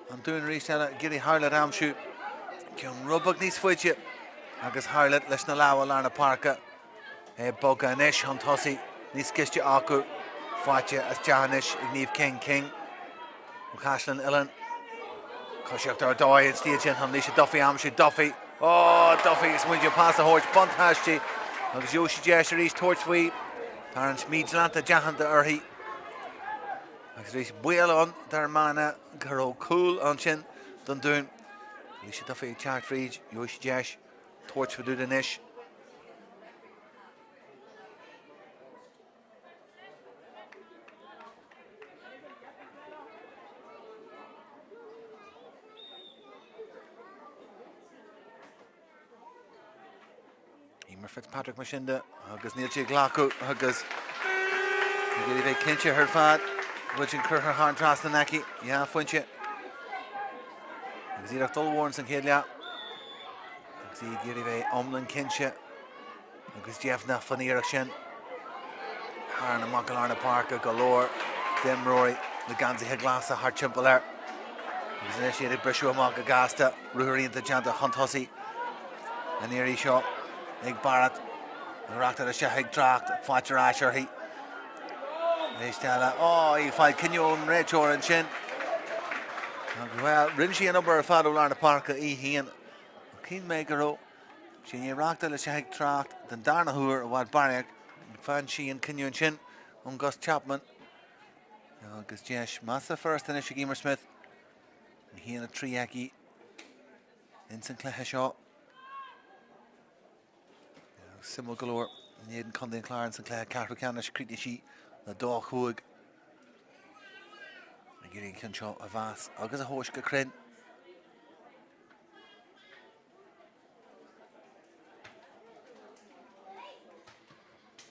an dún rééis teile gurí hála amsú ceann rubbag níos fuite agus hála leis na lábhá lár na Páirce boga inis an thosaí níos ciste acu fáilte as teanis ag Naomh King Caisleán Ilan cosíocht ar dóid stíad sin an líise Duffy amsú Duffy Duffy is muide pás a thuirt bontáistí agus Eois deis a rís toirt faoi Tá an smídlanta dehananta orthaí agus rís buailán dar mana gur cúil an sin don dún líise Duffy ag teach fríd Eois deis toirt faúda inis Fitzpatrick mar sin de agus níl sé ghlacu agus gurí bheith cinse ar fad bhfuil sin curtha há an trasna naci fuinte agus iad dulhhain san chéile agus I gurí bheith omlan cinse agus deafna faníireach sin Thar na Conall na Páirc go leor Dimróí le gansaithe glasa thar timpeall air agus inis iad ag breisiú amach go gasta ruthúíonnta deanta chun thosaí an éirí seo ag barat Rachtar a Shahig Tracht, Fatcher Asher, he. Oh, he fight Kinyon, Rachor and Shin. Well, Rinshi a number of Fado Larna Parka, Idirmheánach, Kingmaker, she Rachtar a Shahig Tracht, then Domhnaigh, what Páirc, Fancy and Kinyon Shin, Gus Chapman. Agus Jesh Massa first and Ishigimmer Smith. He and a Triaki. Inson Cluiche. Simul galore. Needin Conall Clarence and Claire Craobh Critishi. The dog hoog. Getting Kinshaw a vas. Agus a Hoshka Crin.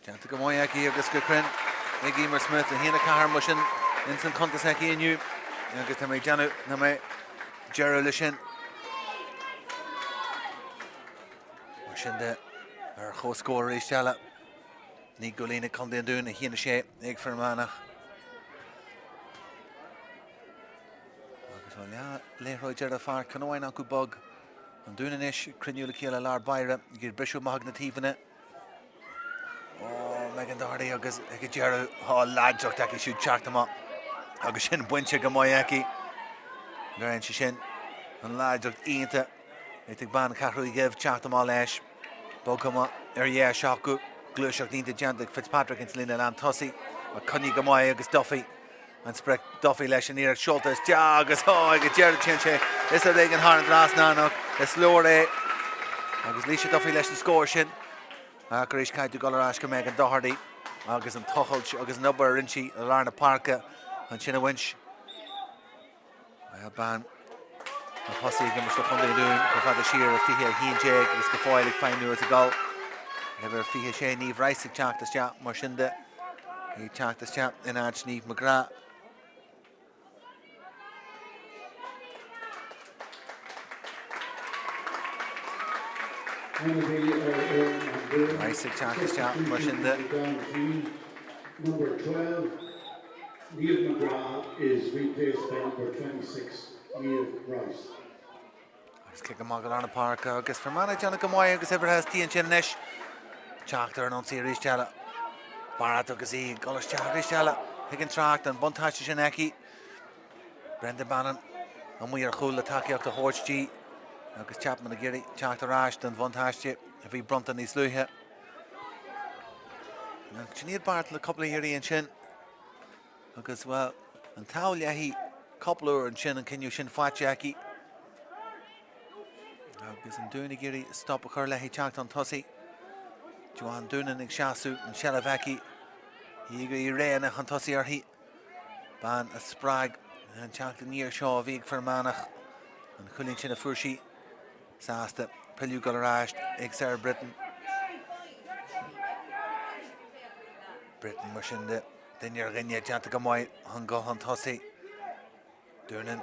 Janta Gamoyaki Agus Crin. Ishigimmer Smith and Hina Kahar Mushin. Inson Contasaki and you. Agus Tamay Janu. Namay Gerald Lishin. Mushin our host scorer is Shalla. Ní Golina Conall doing a Hina shape. Fear Manach. Agus well, yeah, Leroy Gerald Far Canoin Uncle Bug. And doing an ish. Crinula Kila Lar Byra. You get Bishop Magnative in it. Oh, Megan Doherty. Agus Gerald. Oh, lad, Taki should check them up. Agus Shin Wincha Gamoyaki. Garan Shin. And lad, Eanta. I think Ban Cahru give check them all ash. Bogama, yeah, Shaku, Cluiche, Nita Jantic, Fitzpatrick, and Selina Lam Tussie, Connie Gamoy, Agus Duffy, and Spreck Duffy Leshanir, Schultes, Jagus, oh, I get Jared Chinche, this is Regan Harn, last Nano, it's lower A, Agus Leisha Duffy Leshan score shin, Akarish Kai to Golarash, Megan Doherty, Agus and Tuchel, Agus Nubber, Rinchi, Larna Parka, and China Winch, Ban. Hussey again, Mr. Conall doing, Professor Shearer, Fihia, Heen Jeg, this Gafoy, like 5 minutes ago. Never Fihia Shane, Neve Rice, Chak this chap, Marshinda. He Chak this chap, in Arch Neve McGrath. Rice, Chak this chap, Marshinda. Number 12, Neil McGrath is replaced by number 26, Neil Rice. Just kick a muggle on a park. Agus Fear Manach Janna Gamoy, Agus ever has Tea and Chinnish. Tráchtaire and Unserious Jella. Barat Agus E. Gullish Chagrish Jella. Higgin Tracht and Buntash Shinaki. Brendan Bannon. And we are cool attacking up the Horse G. Agus Chapman Agiri. Tráchtaire Ashed and Buntash. If he Brunton is Luhe. Chinid Bartle a couple of years in Chin. Agus well. And Tau Yahi. Couple and Chin and Kinyu Shin Fatjaki. Agus and Domhnaigh stop a Curlehi Chacht on Tussie. Johan Doonan Shasu and Shelavaki. HÉireann on Tussie or he. Ban a Sprague and Chacht near Shaw Vig Fear Manach and Cluiche Chin a Furshi. Sasta Peil Golarash Exer Britain. Britain Mushinda. Then you're getting your Janta Gamoy Hungo on Tussie. Doonan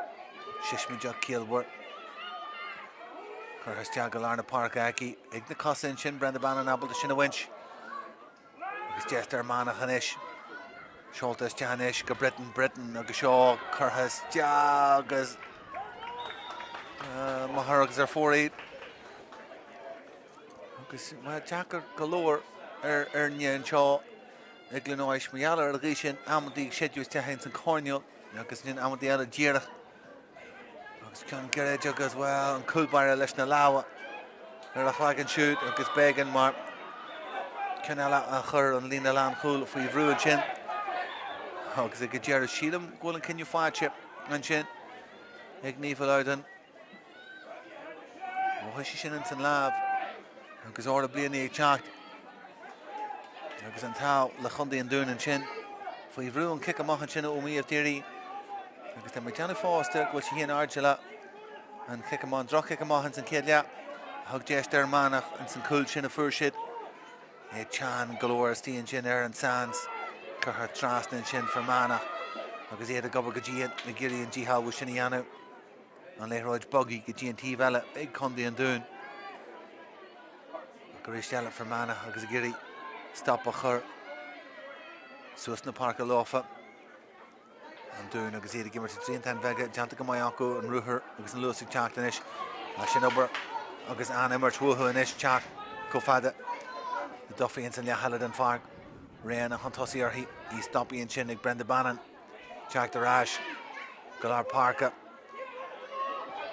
Shishmijak Kilworth. Has Larna Park Aki, Igna Cossin, Shin, Brendan Bannon, Abel, the Shin Winch. It's Jester Manach Hanish, Schultes Janish, Britain, Agashaw, Curhas, Jagas, Maharags are 4-8. Well, Jacker Galore, Ernia and Shaw, Illinois, Miala, Irrigation, Amadi, Shedus, Tahins and Cornell, Augustin Amadi, Jirach. Can get a jug as well, and Coolbar Lishna Lawa. They're a flag and shoot, and gets big and mark. Conall and Her and Lena Lam Cool for you ruined Chin. Oh, because they get Jared Sheelam, go and can you fire chip and Chin. Ignifa Loudon. Oh, she Shin and Lab. And because order Bleany Chacht. Because and Tau, Lachundi and Dune and Chin. For you ruined kick a mock and Chin at Umi of Theory. Because then Johnny Foster, which he and Argela, and kick him on, draw kick him on, and Kidlia, Hug Jester Manach, and some cool chin of Furshit, Chan, Galore, Steen, Chin, and Sands, Kerher Trast and Chin for Manach, because he had a gobble Gajian, McGilly and Jihal with Shiniano, and Leroy Buggy, Gajian T Vella, Big Condi and Dune, Garish Jella for Manach, because Giri, Stop a Her, Susna Parker Lofa. And doing a gazette giver to 3 and 10 Vega, Janta Gamoyako and Ruher, because in Lucy Chaktanish, Ashinober, because Anna Merch Wuhu and Ish Chak, Kofada, Duffy and Leathcheannais and Páirc. Rain and Huntossi are he stopping in Chinnig, Brenda Bannon. Tráchtaire, Galar Páirc.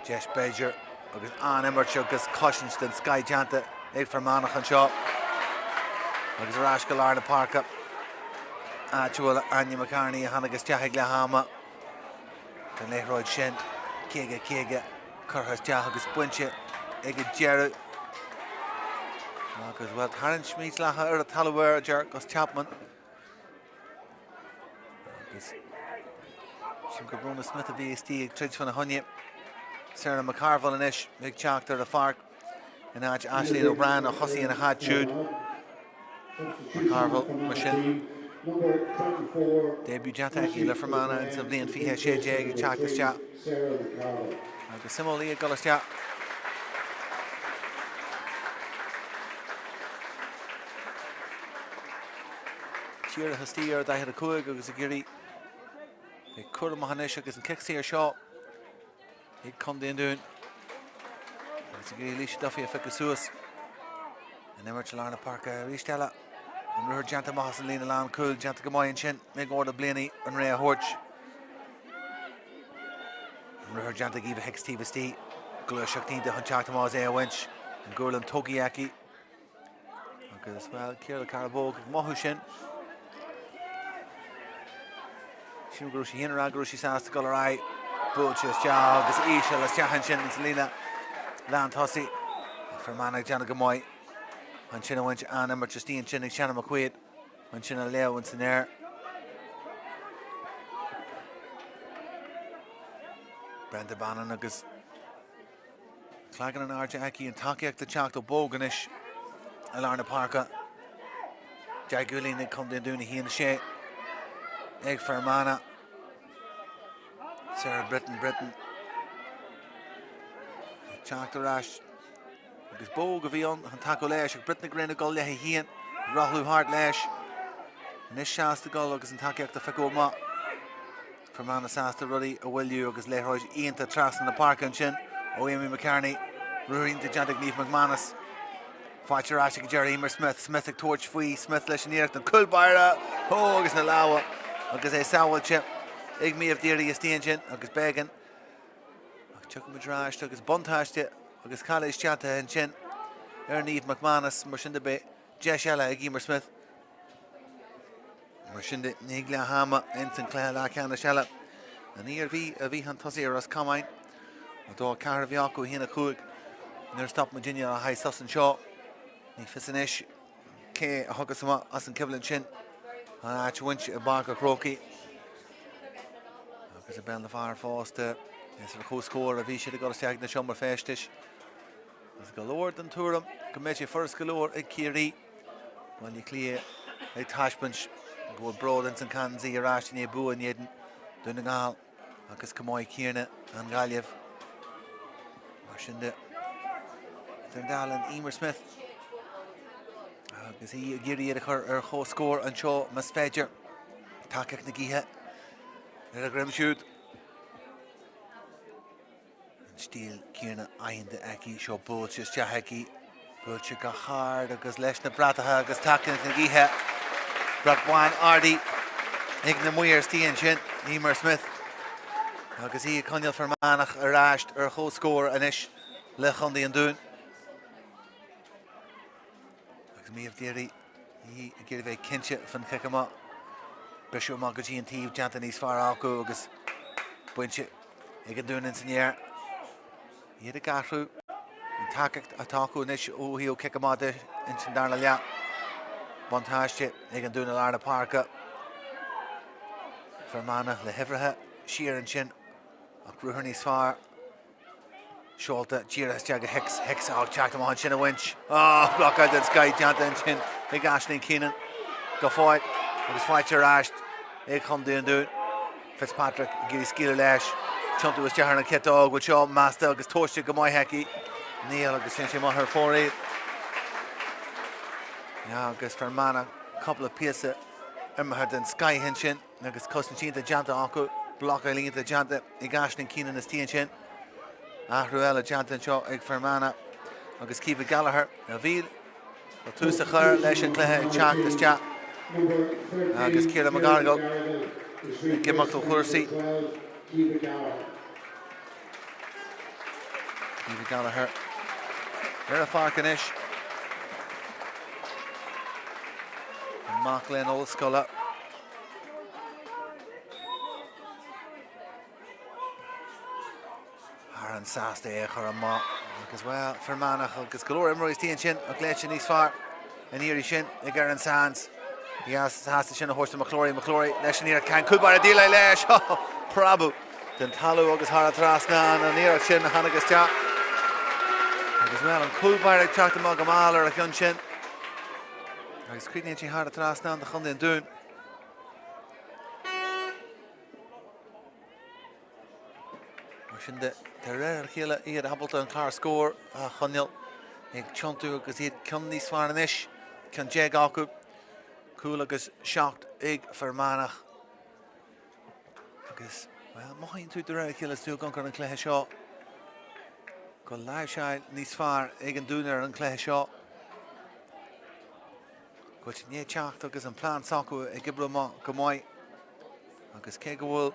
Jesh Bejer. Agus an Emmerich agus Cushions den Sky Janta. Fear Manach and Shaw. Agus Rash Galar na Páirc. Actual Anya McCartney, Hanagus Jahiglahama. The Leithroyd Shin. Kiega. Curhas Jahagus Bunche. Ega Jerry. Agus well, Taryn Schmidt Laha a Talaware Jerk Gus Chapman. Agus Shimka Smith of VST, Tridge van Honey. Sarah McCarville and Ish, Big Tráchtaire the Páirc. And Ashley O'Brien, a Hussey and a Hat Jude. McCarville, Machine. Debut Jataki, Fear Manach, and some Lian Fihe Shej, Tráchtaire Chat. Agus Simoli, Gullis Chat. Tira Hastir, they had a Craobh, agus a Giri. They Craobh Mahanish, agus and Kicks here shot. He'd come in doing. It's a Giri Leash Duffy, a Ficasuus. And then Marchelana Park, Ristella. And Ruhr Janta Mahasan Lena Lan Cool, Janta Gamoy and Chin, Meg Order Blaney, and Rhea Horch. And Ruhr Janta Giva Hex Tivasti, Gula Shakti, the Hunchaktamaz Winch, and Gurlam Togiaki. Okay, as well, Kira Craobh, Mohushin. Shimgrushi Hinra, Grushi Sas to Gularai, Butchers Jog, as Isha, as Jahanshin, and Selina Lantossi, Fear Manach, Jana Gamoy, and China Winch, Anna Merchestine, Chinnig, Shanna McQuaid, and China Leo, and Sinair. Brenda Bannon, agus Clagan and Arjaki, and Takiak the Chacto Boganish, Alarna Parka, Jagulin, they come to doing he and the Shay. Egg Fear Manach, Sarah Britton, Tráchtaire, agus Bog of Eon, and Taco Lesh, Britton Grain of Gull, Leathcheannais, Rahu Hart Lesh, and this Shasta Gull, agus and Takiak the Ficoma, Fear Manach Sasta Ruddy, a Willu, agus Leithroyd Ian to Tras in the Páirc and Chin, Amy McCartney, Rurin to Jantic Neef McManus, Fatcher Ashik Jerry Emer Smith Torch Fui, Smith Lesh and Earth, and Kulbaira, agus Nalawa. Agus Sawal chip, Igme of Deary Estinjin, agus Began, Chuck Madrash, agus Buntash, agus College Chata and Chin, Ernieve McManus, Marshinda Bay, Jeshella, Emer Smith, Marshinda Nigla Hama, Ensign Clare Lacana Shella, and here V. Hantosiras Comine, Ador Caraviaco, Hina Coog, near Stop Virginia, High Sussan Shaw, Nifisanish, K. Huggasama, Asan Kevlin Chin. Ach Winch, a Barker Croaky. Because a Ben the Fire Fast, yes, a co score of Isha, got a stag in the Shumber Festish. There's Galore and Turum, Committee first Galore, a Kiri. Well, you clear a Tashpunch, go broad and Kanzi, Rash, and Yabu and Yedin, Donegal, Agus Kamoy Kierna, and Galiev. Marshinda, Dundal and Emer Smith. Because he Giri at her whole score and show Masfedger, Takak Nagiha, a grim shoot. And Steel Kierna eyeing the Aki, show Bulchis Jahaki, Bulchik got hard, because Leshna Brataha, because Takak Nagiha, Brakwan Ardi, Igna Muir, Stian Chin, Emer Smith, because he Conall Fear Manach, Arashed, her whole score, and Ish, Lechondi and Dune. Me of Deary, he gave a kinship from Kikama, Bishop Mongaji and Teve, Jantanese Far Alco, Agus Bunchit, he can do an engineer. He had a Gatru, and Takak Ataku, Nish, oh, he'll kick him out there in Chindarla, Bontash, he can do an Alarna Parka, Fear Manach, Lehivraha, Sheer and Chin, Ruherni's Far. Sholta, Jiras Jagga Hex out, Chactam on Chin a Winch. Oh, block out that Sky, Janta and Chin, Big Ashling Keenan. Go for it. It was Fletcher Ashed. They come down do it. Fitzpatrick, Gilly Skiller Lash. Chump to his Tighearnach Kit Dog, with Shaw, Master, Agus Torch, Gamoy Heki. Neil, Agus Cinchim on her 4-8. Yeah, Agus Fear Manach, couple of pieces. Had then Sky Hinchin, Agus Cousin Chin to Janta Anku. Block Eileen to Janta, Igashling Keenan is Tianchin. Ruella Jantan Shaw, Fear Manach, Agus Kiva Gallagher, Navid, Túsa chur leis an cluiche teachtas te Number agus 13, Ciara Fear McGarrigle Manach, is Gimach replaced do by Chursaí. number 12, Gallagher. Eva Gallagher. A Farcanish. Macklin Old Sculla. Haran Sasta chur an má agus well Fear Manach agus galore imróis tíon sin a Cluiche níos fearr an éirí sin ag ar an Sands. He has sin a horse McClory leis an éar can cúbar a díla leis Craobh den talú agus thar trasna an éar sin a hanagus te agus well an cúbar ag teachta má go málar a chun sin agus crídíonn sin thar trasna an de chun den dún. Sin de réir chéile iad habalta an clár scór a chunneil ag tiontú agus iad cin níos fearr an isis cin déag acu cúil agus seacht ag Fear Manach agus well maithíonn tú de réir chéile tú gan an cluiche seo go leibh se níos fearr ag an dúnar an cluiche seo go ní teacht agus an plán sacu ag ibre go maiid agus cé go bhfuil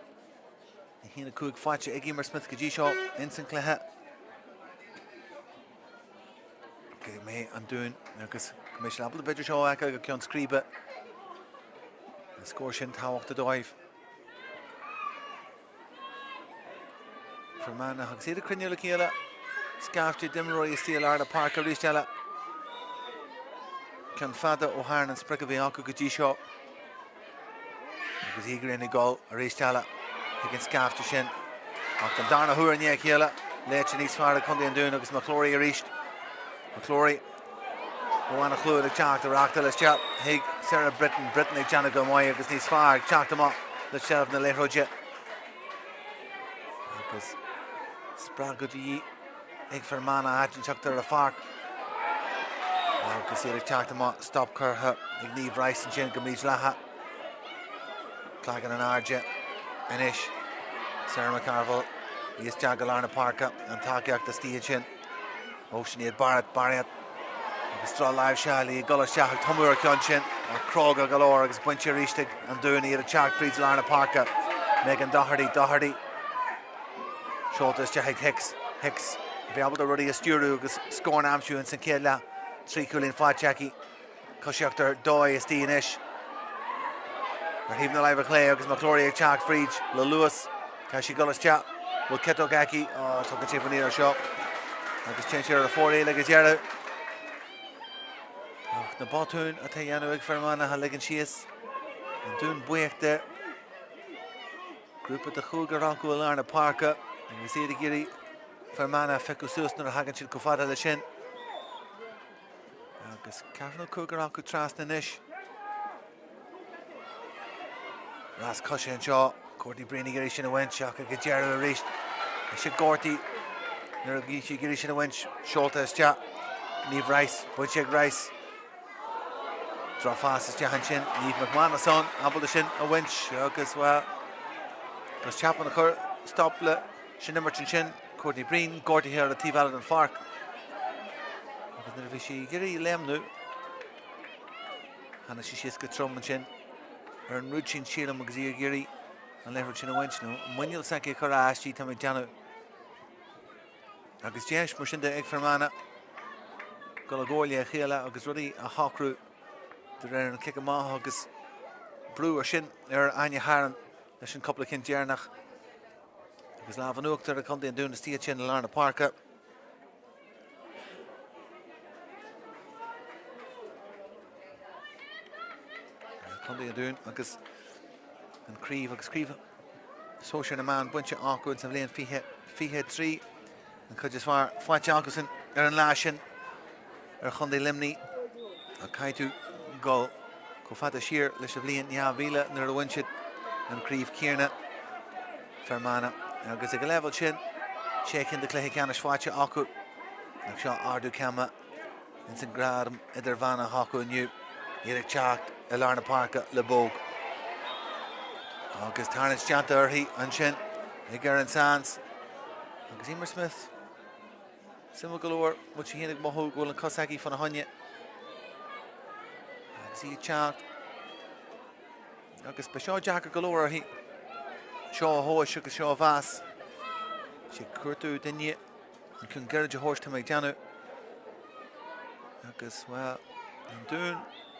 hína cúig fáilte ag Emer Smith go dtí seo in san cluiche. Mé an dún agus mé sé labal beidir seo aice go ceann scríbe an scóir sin táhacht a dóibh. Fear Manach agus iad a cruinneú le chéile scafte dimróí stíal ar a Páirc a rísteile ceann fada ó hÉireann an spricc a bhí acu go dtí seo agus ígurinn i gáil a rísteile gin scafte sin ach an darna thuair ní chéile léite níos fearr a chun an dún agus McClory a ríist. McClory bhhainna chlúid ag teacht a reachta leis teap hiag Sarah Britain ag teanna go maiid agus níos fearr teacht amach le seamh na léithróide agus spra go dtí ag Fear Manach aitin teachtar a Páirc agus iad ag teacht amach stop curtha ag Naomh Rice an sin go mríd letha clagan an airde inis Sarah McCarville níos teag go lár na Páirce an takeíocht a stíad sin Ocean iad Barrett agus trá leibh sealaí golas teach ag tomúir ceann sin a Craobh a galóir agus buinte ríiste an dún iad a teach príd lár na Páirce Megan Doherty seoltas teach Hicks bhí abal a rudí a stúrú agus scór an amsú in san céad le trí cúlín fáteachí cosíochttar dóid is tí inis ar híomh na leibh a chlé agus McClory ag teach fríd le Luas tá sí golas teach bhfuil cetóg aici tugann sé faníar a seo agus teint ar a fóréile agus dhearú na bátún a tá dhéanamh ag Fear Manach a ligean síos an dún buíochta grúpa de chúgar acu ar na Páirce agus iad a géirí Fear Manach feiceú suas nuair a hagann siad go fada le sin agus cearnú cúgar acu trasna inis Ras cosise an seo Courtney Breen géirí sin a bhaint seach go dearú a ríist sé Gorty nuair a gí géirí sin a bhaint seolta is te Naomh Rice buinte ag Rice Drá fás is teachan sin Naomh McManus son abal sin a bhaint agus well gus teapan a chur stop le sin immertin sin Courtney Breen Gorty here a tíbhile an Páirc agus nuair a bhí sí géirí léamnú hanna sí sios go trom sin ar an rúd sin sílam agus í géirí an léithreaid sin a bhaint nó muinneil saci chur aistí tá ag deanú agus déis mar sin de ag Fear Manach go le ggóirla a chéile agus rudí a hacrú de réir an cic amach agus brú ar sin ar aine hÉireann leis an coppla cin Tighearnach agus lá an uachtar a chun dún na stíad sin lár na Páirce chun dún agus an críomh agus críomh sóisiir na man buinte acu sa bhléon fiche trí an chud is fearr fáilte agus ar an lá sin ar chun limní a caiitú go fada siar leis a bhblion neamhíle nuair a bhain siad an críomh céarna Fear Manach agus ag go leibhil sin sé cinn de Cluicheannais fáilte acu ag seo ardú ceama in san grádam Idirmheánach acu inniu iad ag teacht i lár na Páirce le bóg agus tarnid deanta orthaí an sin ag ar an Sands agus Emer Smith Simú go leor mu sé héananig mothú bhfuil an cosaí fan na haine sí teach. Agus be seo Jack galore hí seo hóis agus seo bhas. Si cuirtú duine an chun geirid a hóis tá méid deanú. Agus well an dún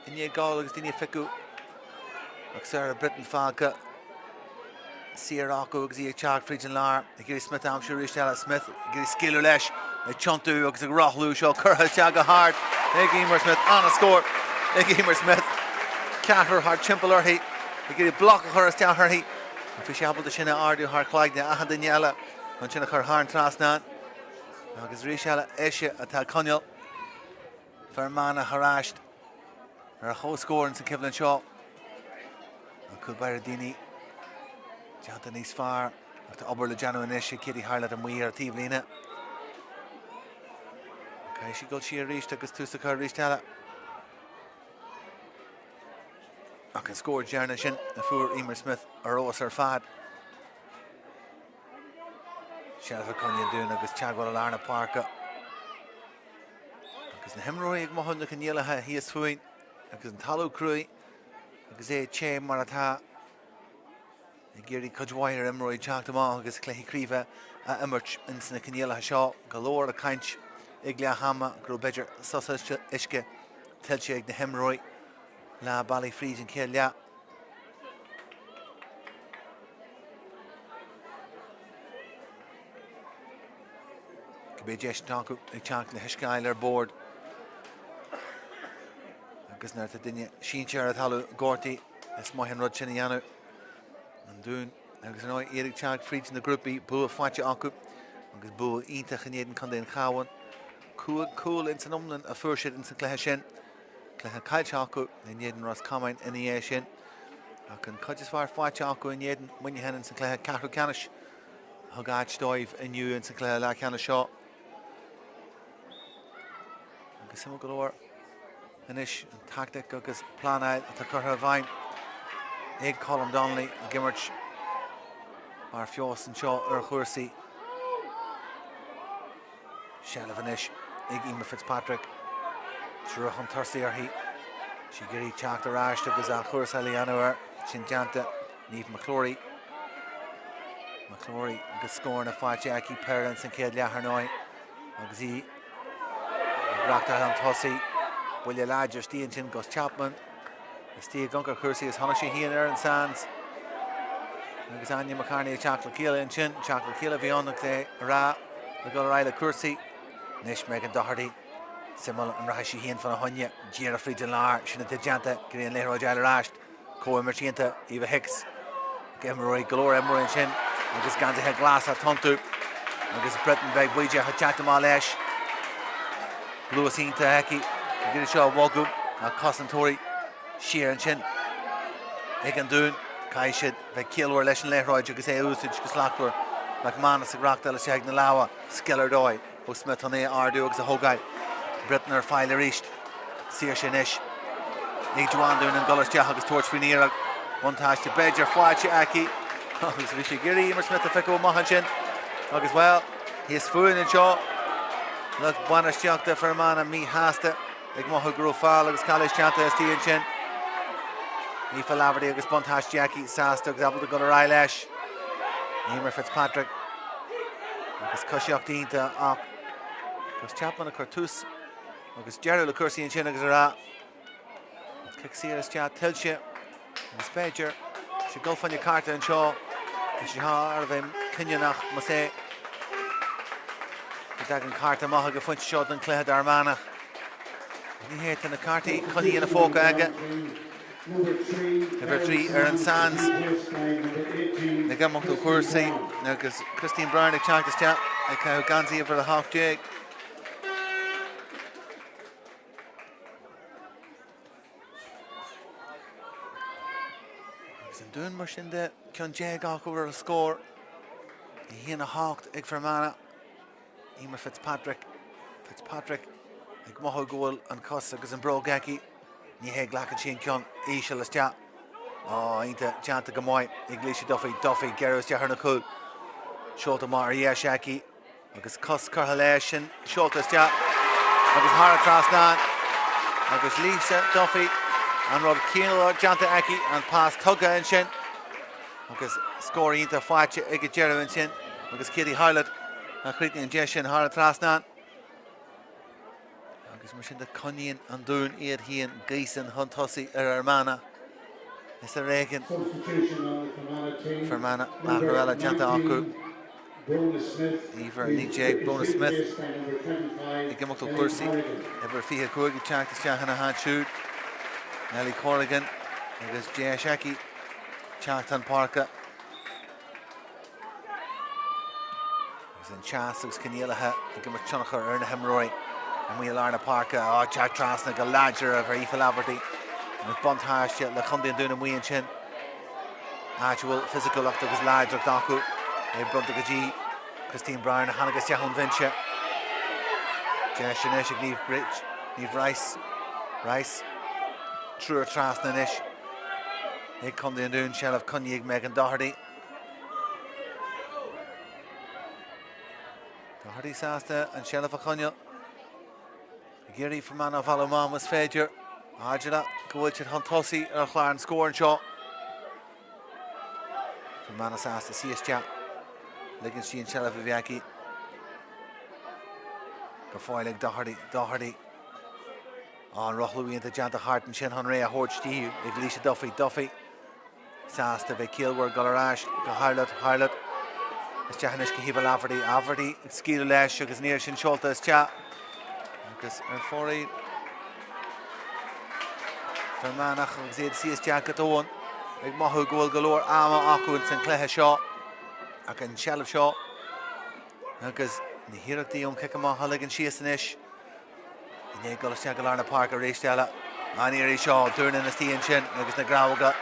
inné gáil agus duine fiú. Agus ar Britain fága Siar acu agus í teach fríd an lár. Gary Smith am siú ríiste Smith Gary skillú leis a chontú agus ag rothlú seo curtha teag a hard. Eois Smith on a score. Eois Smith ceathar hard timpeall orthaí. Gary block a churas teach orthaí. An fi seabal de sinna ardú hard chláigne a duine eile an sinna chur hard trasnán. Agus ríise eise atá Conall. Fear Manach haraist ar a chó scórin san cibhlann seo. An cúbair daoine Deanta níos fearr ach tá obair le deanú in eise Kitty Harlett an muí ar tíomhlíne. Cai si go siar ríist agus túsa chu ríist eile. Ach an scóir dearna sin a fuair Eois Smith ar Eois ar fad. Sealfa Conall dún agus teagháil lárna Páirc. Agus na himróí ag mothúna an dhéalathe híos fuin agus an talú cruí agus é ché mar atá Géirí codhhair imróí teach amach agus Cluiche críomh a imirt in sanna cnéalathe seo galóir a caint ag le hama gur beidir sosa isce tiltte ag na himróí le bailí fríd an céad le. Go bé deis tacu ag teach na hiscáil ar board. Agus nuair tá duine síinte ar a talú Gortaí is maithin rud sinna dhéanú. An dún agus an áid éireach teach fríd na grúpaí bu a fáite acu agus bu ítach an éideann chun déon cháhain. Cúil in san umlan a fuair siad in san Cluiche sin. Cluiche caiilte acu in éideann ras cámainn in é sin. Ach an chuid is fearr fáite acu in éideann muine hen in san Cluiche Tighearnach. Thugáid dóibh inniu in san Cluiche Leathcheannais seo. Agus sama galóir inis an tactic agus plánáid atá curtha bhain. Ag Colm Domhnaigh an gimmert mar fios an seo ar chuirsaí. Sealamh inis ag Emer Fitzpatrick. Trúach an tursaí orthaí. Si gurí teach ar áist agus a chuirsa Leanúir sin deanta Naomh McClory. McClory agus scóir na fáite aici Peil san céad Tighearnach agus í Tráchtaire an tosaí bhuiile láidir stíonn sin Gus Chapman. Steve Gunker chuirsaí is tháinig sé híon ar an sands. Agus Anya McCartney teach le cíile in sin, teach le cíile bhíonnach é rá le go raibh le cuirsaí. Nis meid an Doherty simul an raibh sé híon fan a honne díar a fríd an lár sinna deanta gurí an léthróid eile ráist. Có martínta Eva Hicks. Gemróí galóir imróí sin agus gantithe glas a tontú. Agus Britain beag buide a teachta má leis. Luasínta heici gurí seo bhógu a cosantóirí Siar an sin ag an dún cai siad bheith céalúir leis an léthróid agus é úsáid go slachúir le Manach ag Tráchtaire le teag na láha scilar dóid ó Smith an é ardú agus a thógáil Britain ar fáil a ríist Siar sin is ag Joan dún an golas teach agus tuairt faoin íreach montáiste beidir fáilte aici agus bhí sé gurí Emer Smith a feiceú maihan sin agus well híos fuin an seo le baineteachta Fear Manach mí háasta ag mothú gurú fáil agus cáilis teanta is tíonn sin. Ní fel labhardaí agus buntáiste aici sásta agus abal go rá leis. Emer Fitzpatrick agus cosíochtaínta ach Gus Chapman a chuirtús agus dearú le cuirsaí sin agus rá. Cic siar is teach tiltte agus féidir sé gulfanne carta an seo is sé ar bheith Tighearnach mas é. Ag an carta maithe go fuinte seo don Cluiche Idirmheánach. Ní héit na cartaí chuí na fóca aige. Number 3 ar an sands. Na gamachú cuirsaí agus Christine Brown ag teach isteach ag caithfidh gansaí over a half jig. Agus an dún mar sin de ceann jig ach over a scór. Ní híana a hácht ag Fear Manach. Emer Fitzpatrick ag mothú góil an cos agus an bróg aici. Ní hé ghlachan sin ceann íse le steach. Ínta deanta go maiid ag Cluiche Duffy Gearús Tighearnach chúl. Seolta mar dhéis aici agus cos curtha leis sin seolta steach agus thar trasnán agus Lisa Duffy an rud cíal Janta Aki an pass tugga in sin agus scóir ínta fáilte ag Jerry in sin agus Kitty Highlight a chríti an Jessin Harlan Trasnan agus mar sin de Conall an dún iad híon Gaisan Huntosi Idirmheánach is a réigen Substitution on Fear Manach Maharella Janta Aku Iver Leathcheannais Bonus Smith I gimach to Kursi ever fihe Kuigi Chak to Shahana Han shoot Nelly Corrigan agus Jay Shaki Chaktan Parka is in Chasus Canielaha I gimach Chunachar Erna Hemroy and we Larna Parka oh Jack Trasna a ladger of Eois Laverty with Buntash le Chundi and Duna Wee and Chin actual physical up to his lads of Daku Bruntagaji, Christine Brown, Hanagas Yahon Venture, Jashinesh, Neve Bridge, Neve Rice, Truer Trasnanish, Ig Condy and Dune, Shell of Cunnig, Megan Doherty. Doherty Sasta and Shell of Acunya. Giri from Man of Alomam was Fager, Arjula, Cluiche Huntosi, Cluain score and shot. From Man of Sasta, CS Liggins she and Shella Viviaki. Before I like Doherty. On Rochlouie into Janta Hart and Shin Honrea Hort Steve, Iglesia Duffy. Sasta Ve Kilwer Golarash, Harlot. It's Jahanish Kahiva Laverty, Skill Lash, Shugas near Shin Sholta as Chat. Because and for it. Fear Manach, Zed CS Jack at one. Big Mahu Goal Galore, Ama Aku and Sinclair Shaw. I can shell of shot because the hero the young Kikama Halligan Shiasanish in the Gulashagalarna Park or Restella Aniri Shaw turning the Stein Chin because the Craobh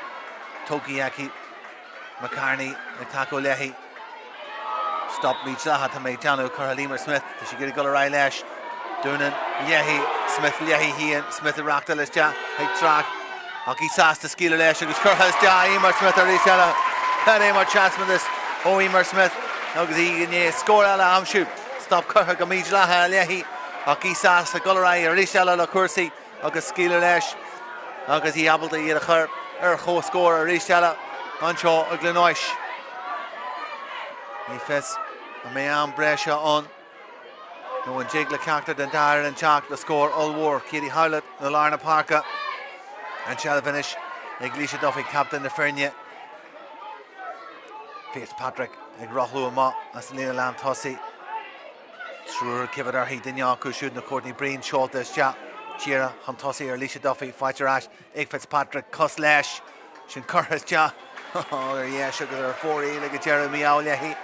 Tokiyaki McCarney Taco Leahy stop me Jaha to make Janu Carolimer Smith to she get a Gull Lash Durnan Leahy Smith Leahy he and Smith Rockdale Ja Hig Track Hockey Sass to Skill Lash because Curls Ja Emer Smith or Restella that ain't much chance with this Emer Smith, agus he score ala shoot. Stop Curha Gamij Laha Leahy, Hockey Sass, the Gullerai, Rishella La Cursi, agus Skeeler Lesh, agus he able to get a Cur, Ho score, Rishella, Anshaw, Cluiche. He fits a mBan Brescia on. No one Jigla Cactor, then Dyer and Chalk, the score, all war, Kitty Howlett, the Larna Parka, and shall finish. Iglesia Duffy, captain the Fernia. Patrick, ag Rochlouie Ma, as Lena Lam Tossi. Truer Kivadar, he Dinyaku, shooting the Courtney Breen, Sholtas, Chat, Chira, Huntossi, or Alicia Duffy, Fighter Ash, Ig Fitzpatrick, Cuss Lash, Shinkurras, Chat. Oh, yeah, sugar, there 4 like a Jeremy Aulehi.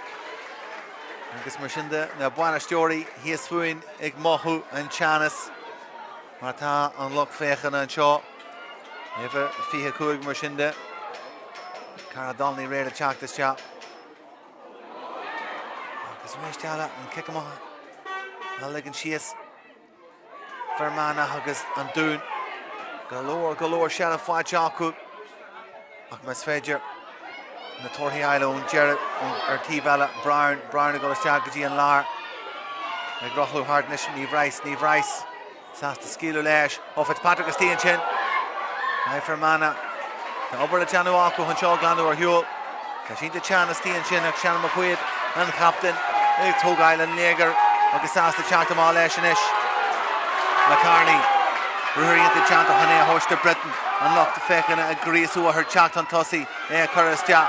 Agus Marshinda, na Buana Story, he is fooing Ig Mohu and Chanis. Marta, and Luck Fechan and Shaw. Never Fiha Kuig Marshinda. Cara Donnelly, ready to check this chat. Restella and kick him on. Halligan Shias. Fear Manach agus an dún. Galore Shella Fáichaku. Achmas Fedger. Na Torhi Island, Jared, Tivella, Brown goes Chagaji and Lar. Like Rochlouie Hardnish, Neve Rice. Sasta Skilu Lash. Oh, Fitzpatrick is Tian Chin. Now Fear Manach. The upper the Janu Aku, Hunchal Glandu or Huel. Kashinta Chan is Tian Chin, Shannon McQuaid, and the captain. Tug Island Lager, agus as the Chantam all Ashinish. McCarney, Ruhuri into Chanta Hane Horse to Britain, and locked the Feckin and Greece who her Chatan Tussi, Curris Ja,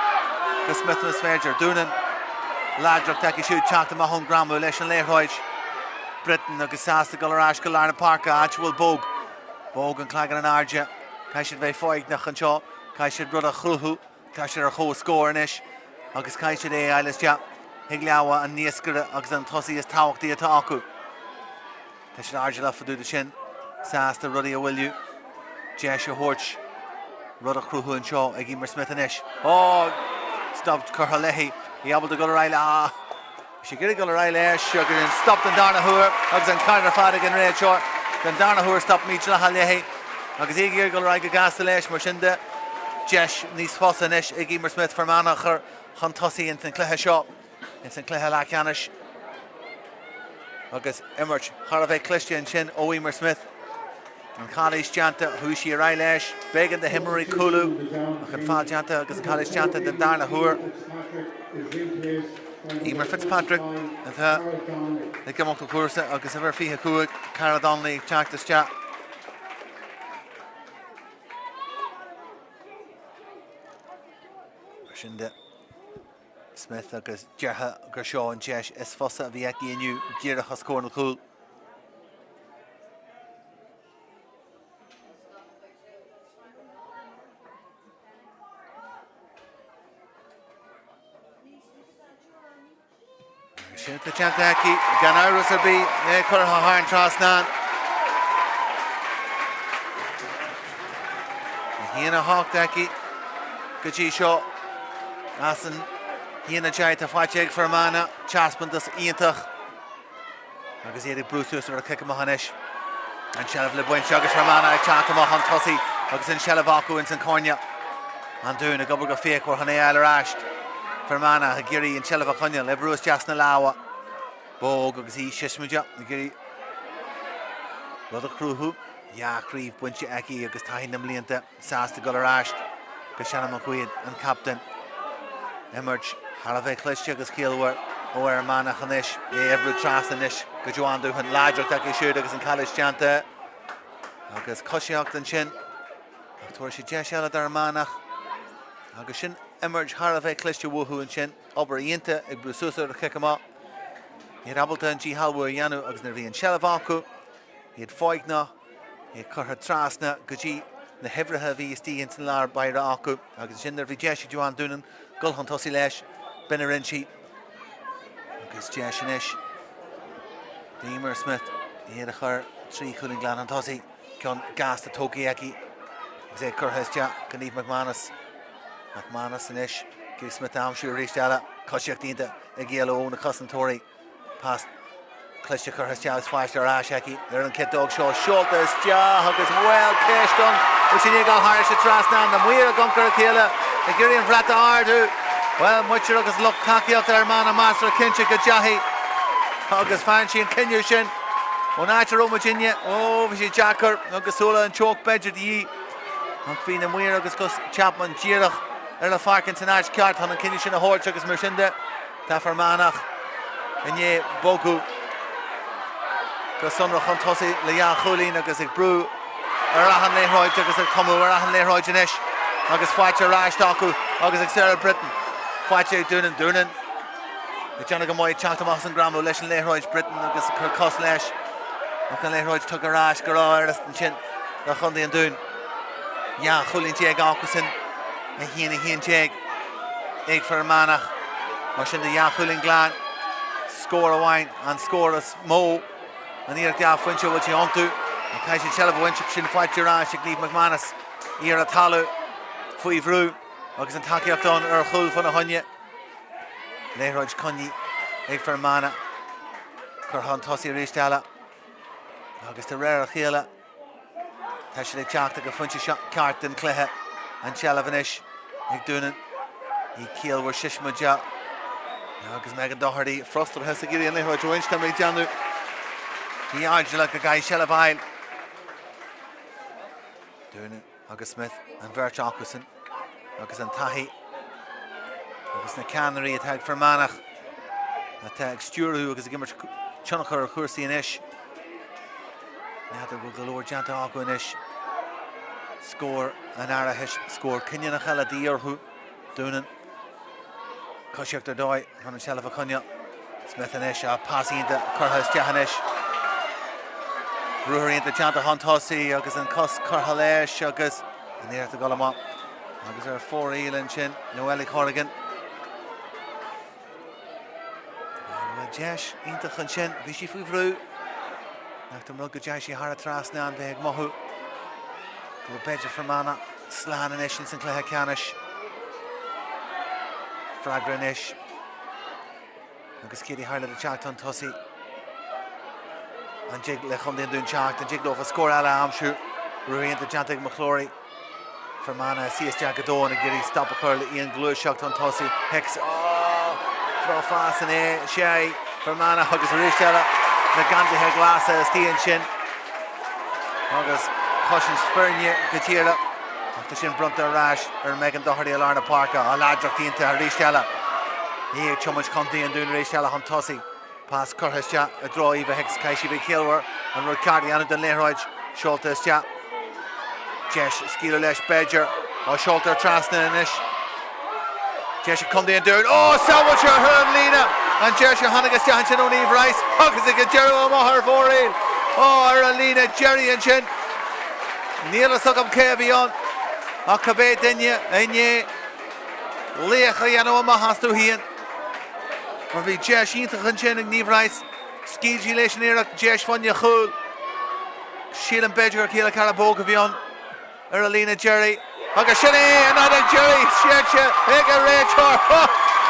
the Smith and Sverger, Dunan, Ladrop Taki Shoot, Chanta Mahon Gramu, Leshan Lehoich, Britain, agus as the Gullarash, Galarna Parka, actual Bogue and Clagan and Arja, Kaishid Ve Foig Nachancho, Kaishid Brother Chruhu, Kaishid Ho Scorenish, agus Kaishid Eilis Ja. Higliawa and Nieskara agus an Tossi is Tawchti at Aku. Tishin Arjula for do the chin. Sasta Ruddy a will you. Jesha Horch. Rudder Cruhu and Shaw, Emer Smith and Ish. Oh, stopped Curhalehi. He able to go to Raila. She get a go to Raila. Sugar and stopped and Darnahur. Agus and Carter Fadig and Red Short. Then Darnahur stopped Michla Halehi. Agus Igir go to Raga Gastalesh, Marshinda. Jesh, Nis Foss and Ish, Emer Smith for Manacher. Huntossi and Sinclair Shaw. In Leathcheannais agus Emerch Harvey Cluiche and Chin Emer Smith An Cluiche Janta, Huishi Railesh, Began the Himmery Kulu, Can Fall Janta, because Cluiche Janta, the Darna Hur, Emer Fitzpatrick, and they come up to Cursa, because ever Fiha Kuik, Cara Domhnaigh, Tráchtaire Chat. Shinda Smith, because Jerha, Gershaw, and Jesh, is Fossa, Vieki, and you, Gira Huskor, and Cool. Shinta Chantaki, Ganarus or be, Kurha and Trasnan. Hina Hawk Daki, Gaji Shaw, Asen, Hina Jai to fight Jake for Mana, Chaspendus Iantach, Magazine Brutus or Kikamahanesh, and Shelav Libwin Shuggers for Mana, Chantamahan Tossi, Magazine Shelavaku in St. Cornia, and doing a Gubberga Fake or Hane Alarashed. For Mana, Giri and Shelavakunya, Lebrus Jasnalawa, Bog, Gazi, Shishmuja, Giri, Brother Craobh, Yakri, Bunchi Aki, Augustin Lienta, Sas to Gullarash, Gashana McQueen, and Captain Emerge, Harave Cluiche, Kilwer, Ower Mana Hanish, Ebru Trasanish, Gajuandu, and Ladra Taki Shudagas and Cluiche Janta, August Koshiok and Chin, Torshi Jeshella Darmanach, Augustin. Emerge Harave Cluiche Woohoo and Chin, Ober Yinta, Brususa, Kikama. He had Ableton, G. Halwer, Yanu, Oxnervi and Shelavaku. He had Foigna, he had Kurha Trasna, Gaji, the Hevraha VSD in Sinlar by Raku, Oxin der Vijeshi Juan Dunan, Gulhon Tosilesh, Benarinchi, Ox Jeshinish, Deemer Smith, he had a her, 3 Cooling Glan and Tosi, Con Gas the Tokiaki, Zay Kurhesja, Ganeve McManus and Ish, Gil Smith Amshire reached out, Koshiak Dinta, Egielo own a custom Tory, past Cluiche Kurhesja, Swasher Ashaki, Erin Kid Dog Shaw, Schulters, Hug is well cashed on, which in Eagle Harish at Trasnan, the Weir Gunker Killa, the Girian Vrata Ardu, well, much of us look cocky up their man, a master Kinchik at Jahi, August Fanchi and Kinyushin, Onachero Virginia, oh, Vishi Jacker, Augusula and Choke Bedger Yee, Fina Weir, August Chapman, Girach. Erla Farkin Sanach Carton and Kinishin a Hort Chuckus Mershinde, Fear Manach, and ye Boku, Gosundra Huntosi, Leah Hulin, August Brew, Erahan Leroy, Chuckus Tomu, Erahan Leroy Janish, August Fletcher Rash Taku, August Sarah Britain, Fletcher Dunan, the Jonagamoy Chantamas and Gramu, Leshan Leroy Britain, August Kirkos Lesh, August Leroy took a rash, Gara, Ernest and Chin, the Hundi and Dun, Ya Hulin Jeg Aukusin. And he and Jake, Egg for Manach, Mushin the Yahuling Glan, score a wine and score a Mo, and here at the Wincher, what you want to, and Kashi Shelva Wincher, Shin Fight Jiran, Shignev McManus, here at Talu, Fuivru, August and Taki Octon, Hul for the Hunya, Lehroj Kunyi, Egg for Mana, Kurhan Tossi Rishtala, August the Rare Hila, Tashli Chak, the Funchi Carton Clehe. And Chelavanish, Dunan, he killed where Shishmaja, because Megan Doherty, Froster has to get in there, which Winch can make Janu. He arged like a guy, Shelavine. Dunan, August Smith, and Verch Aquison, August and Tahi, August the Cannery attack for Manach, attack Sturu, because the Gimmer Chunakar, Kursi and Ish. Now there will go Lord Janta Aqua and Ish. Score an Arahish score Kinyan Achala Diorhu Dunan Koshik the Doi on Shelva Kunya Smith and Ish passing into Kurhas Jahanish Brewery into Janta Hontosi August and Kos Kurhalesh August and there to Golama August there 4 Elan Chin Noeli Corrigan Jesh into Khanchin Vishi Fuvru after Milka Jashi Haratrasnan Veg Mohu Bedger for Mana, Slan and Ish and Sinclair Canish, Fragra and Ish, Agus Kitty Harley the Chart on Tossi, and Jig Lechundin doing Chart, and Jigged off a score ala Amshu, Rui into Jantig McClory, for Mana, CS Jagadon, and Giri stop a curl, Ian Glue shocked on Tossi, Hex, throw fast and A, Shay, for Mana, Agus Rishella, the Gandhi Hair Glass, Steve and Chin, Agus. Cushions Fernie Gatira. After Shin Brunta Rash or Megan Doherty Alarna Parka, Aladrakti into Rishella. Here, Chumage Conti and doing Rishella Huntossi. Pass Curtischa, a draw Eva Hicks, Kaishi B. Kilwer, and Ricardi Anna de Lehroj, Schultescha. Jesh, Skilo Lesh Badger, or Schulter Trasna and Ish. Jesh Conti and doing, oh, Salvager, her and Lena, and Jesh Hanagas Jahanson O'Neill Rice, Huckasick and Jerry O'Maher for it. Oh, Lena, Jerry and Chin. Neil Suckam Kevion. Akabe Denya, Enye, Leathcheannais Mahastu Hien. Or the Jesh Intachen and Neve Rice, Skiji Leathcheannais, Jesh Von Yahul, Sheelan Bedger, Kila Carabogavion, Erlina Jerry, Hagashani, another Jerry, Shercha, Ega Rachor,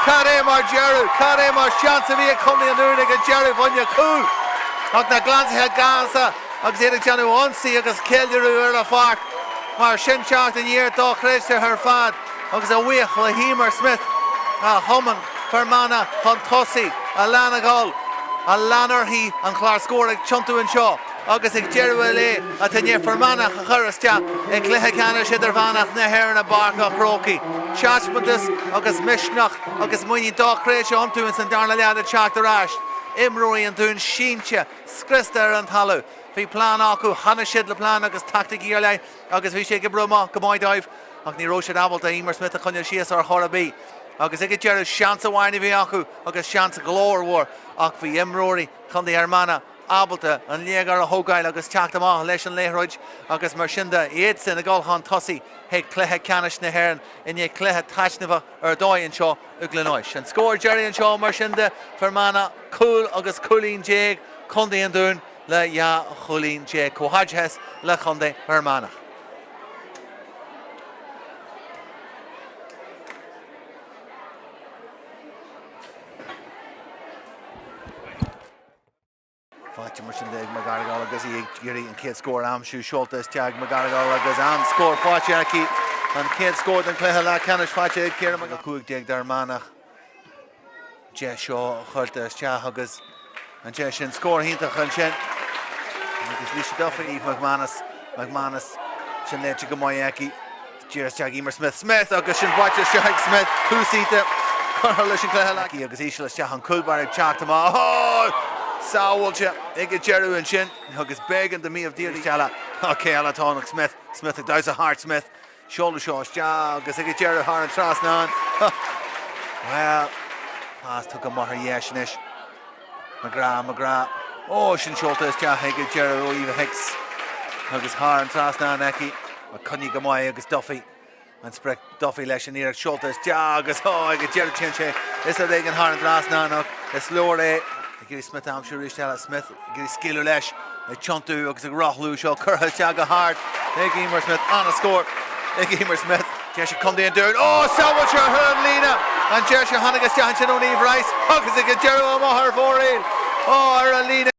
Karemar Jerry, Karemar Shansavia, Conall and Urniga Jerry Von Yahul, Hagna Glanzhead Gaza, Oxida Janu Onsi, Agus Kelderu Erla Fark. Mar Shinshacht in year Tráchtaire her fad. Agus a weich Leathcheannais Smith. Humman, Fermana, Huntossi, Alanagal, Alanarhi, and Clark Scorig, Chuntu and Shaw. Agus ag Jeruele, a Tanya Fermana, Churistja, a Tighearnach, Idirmheánach, hÉireann Barca, Croki. Chachmantus, Agus Mishnach, Agus Muni Tráchtaire, Untu and Sandarna Leathcheannais Tráchtaire. Imrory and Dún Shincha, Skrister and Halu. Fi plan aku Hanashid le plan agus tactic Gearlay agus vi sé gebroma gomoy dive ag ni Roshad Abalta Emer Smith a Conall Shias or Horabi agus ag Jerry chance wine vi aku agus chance galore war ag fi Imrory Tighearnach Abalta and Liegar a Hogail agus Tráchtaire leis an Lehroj agus Marshinda Edson a gol Huntossi head Leathcheannais na hÉireann in ye Cluiche Tashneva or Doi and Shaw Cluiche and score Jerry and Shaw Marshinda Fermana Cool agus Cluain Jeg Conde and Dún le ya Cluain Je Cohajhes le Conde Fear Manach. Fatima Shindig McGarrigal agus Giri and Kid score Amshu Schultes Tag McGarrigal agus Am score Fachaki and Kid scored and Leathcheannais Facha Kieran McGarrigal Dig Fear Manach Jesho Schultes Tag agus and Jeshin score Hinta Khanshin agus Lisha Duffy Eve McManus Shin Lecha Gamoyaki Jiras Jag Emer Smith agus Shin Watches Shag Smith Husita Conall Shin Cluiche agus Islas Jahan Kulbar Tráchtaire oh Sawalcha Ega Jeru and Shin agus Began the me of Dearly Chala okay Alatonic Smith ag Dows a Hart Smith Shoulder Shaw agus Ega Jeru Har and Trasnan well pass took a Mahar Yeshnish McGrath oh Shin Schultes Ega Jeru Eva Hicks agus Har and Trasnan Eki Cunny Gamoy agus Duffy and Spreck Duffy Leathcheannais Schultes agus oh Ega Jeru Chinche is a Degan Har and Trasnan it's lower Giri Smith am sure Rishella Smith Giri Skilo Lesh a Chuntu agus a Rochlu Shaw Curtis Jaga Hard Eois Smith on a score Eois Smith Jesha come down there oh Salvager her and Lena and Jesha Hanagas Jahanson O'Neill Rice Huckasick and Jerry O'Maher for it oh Lena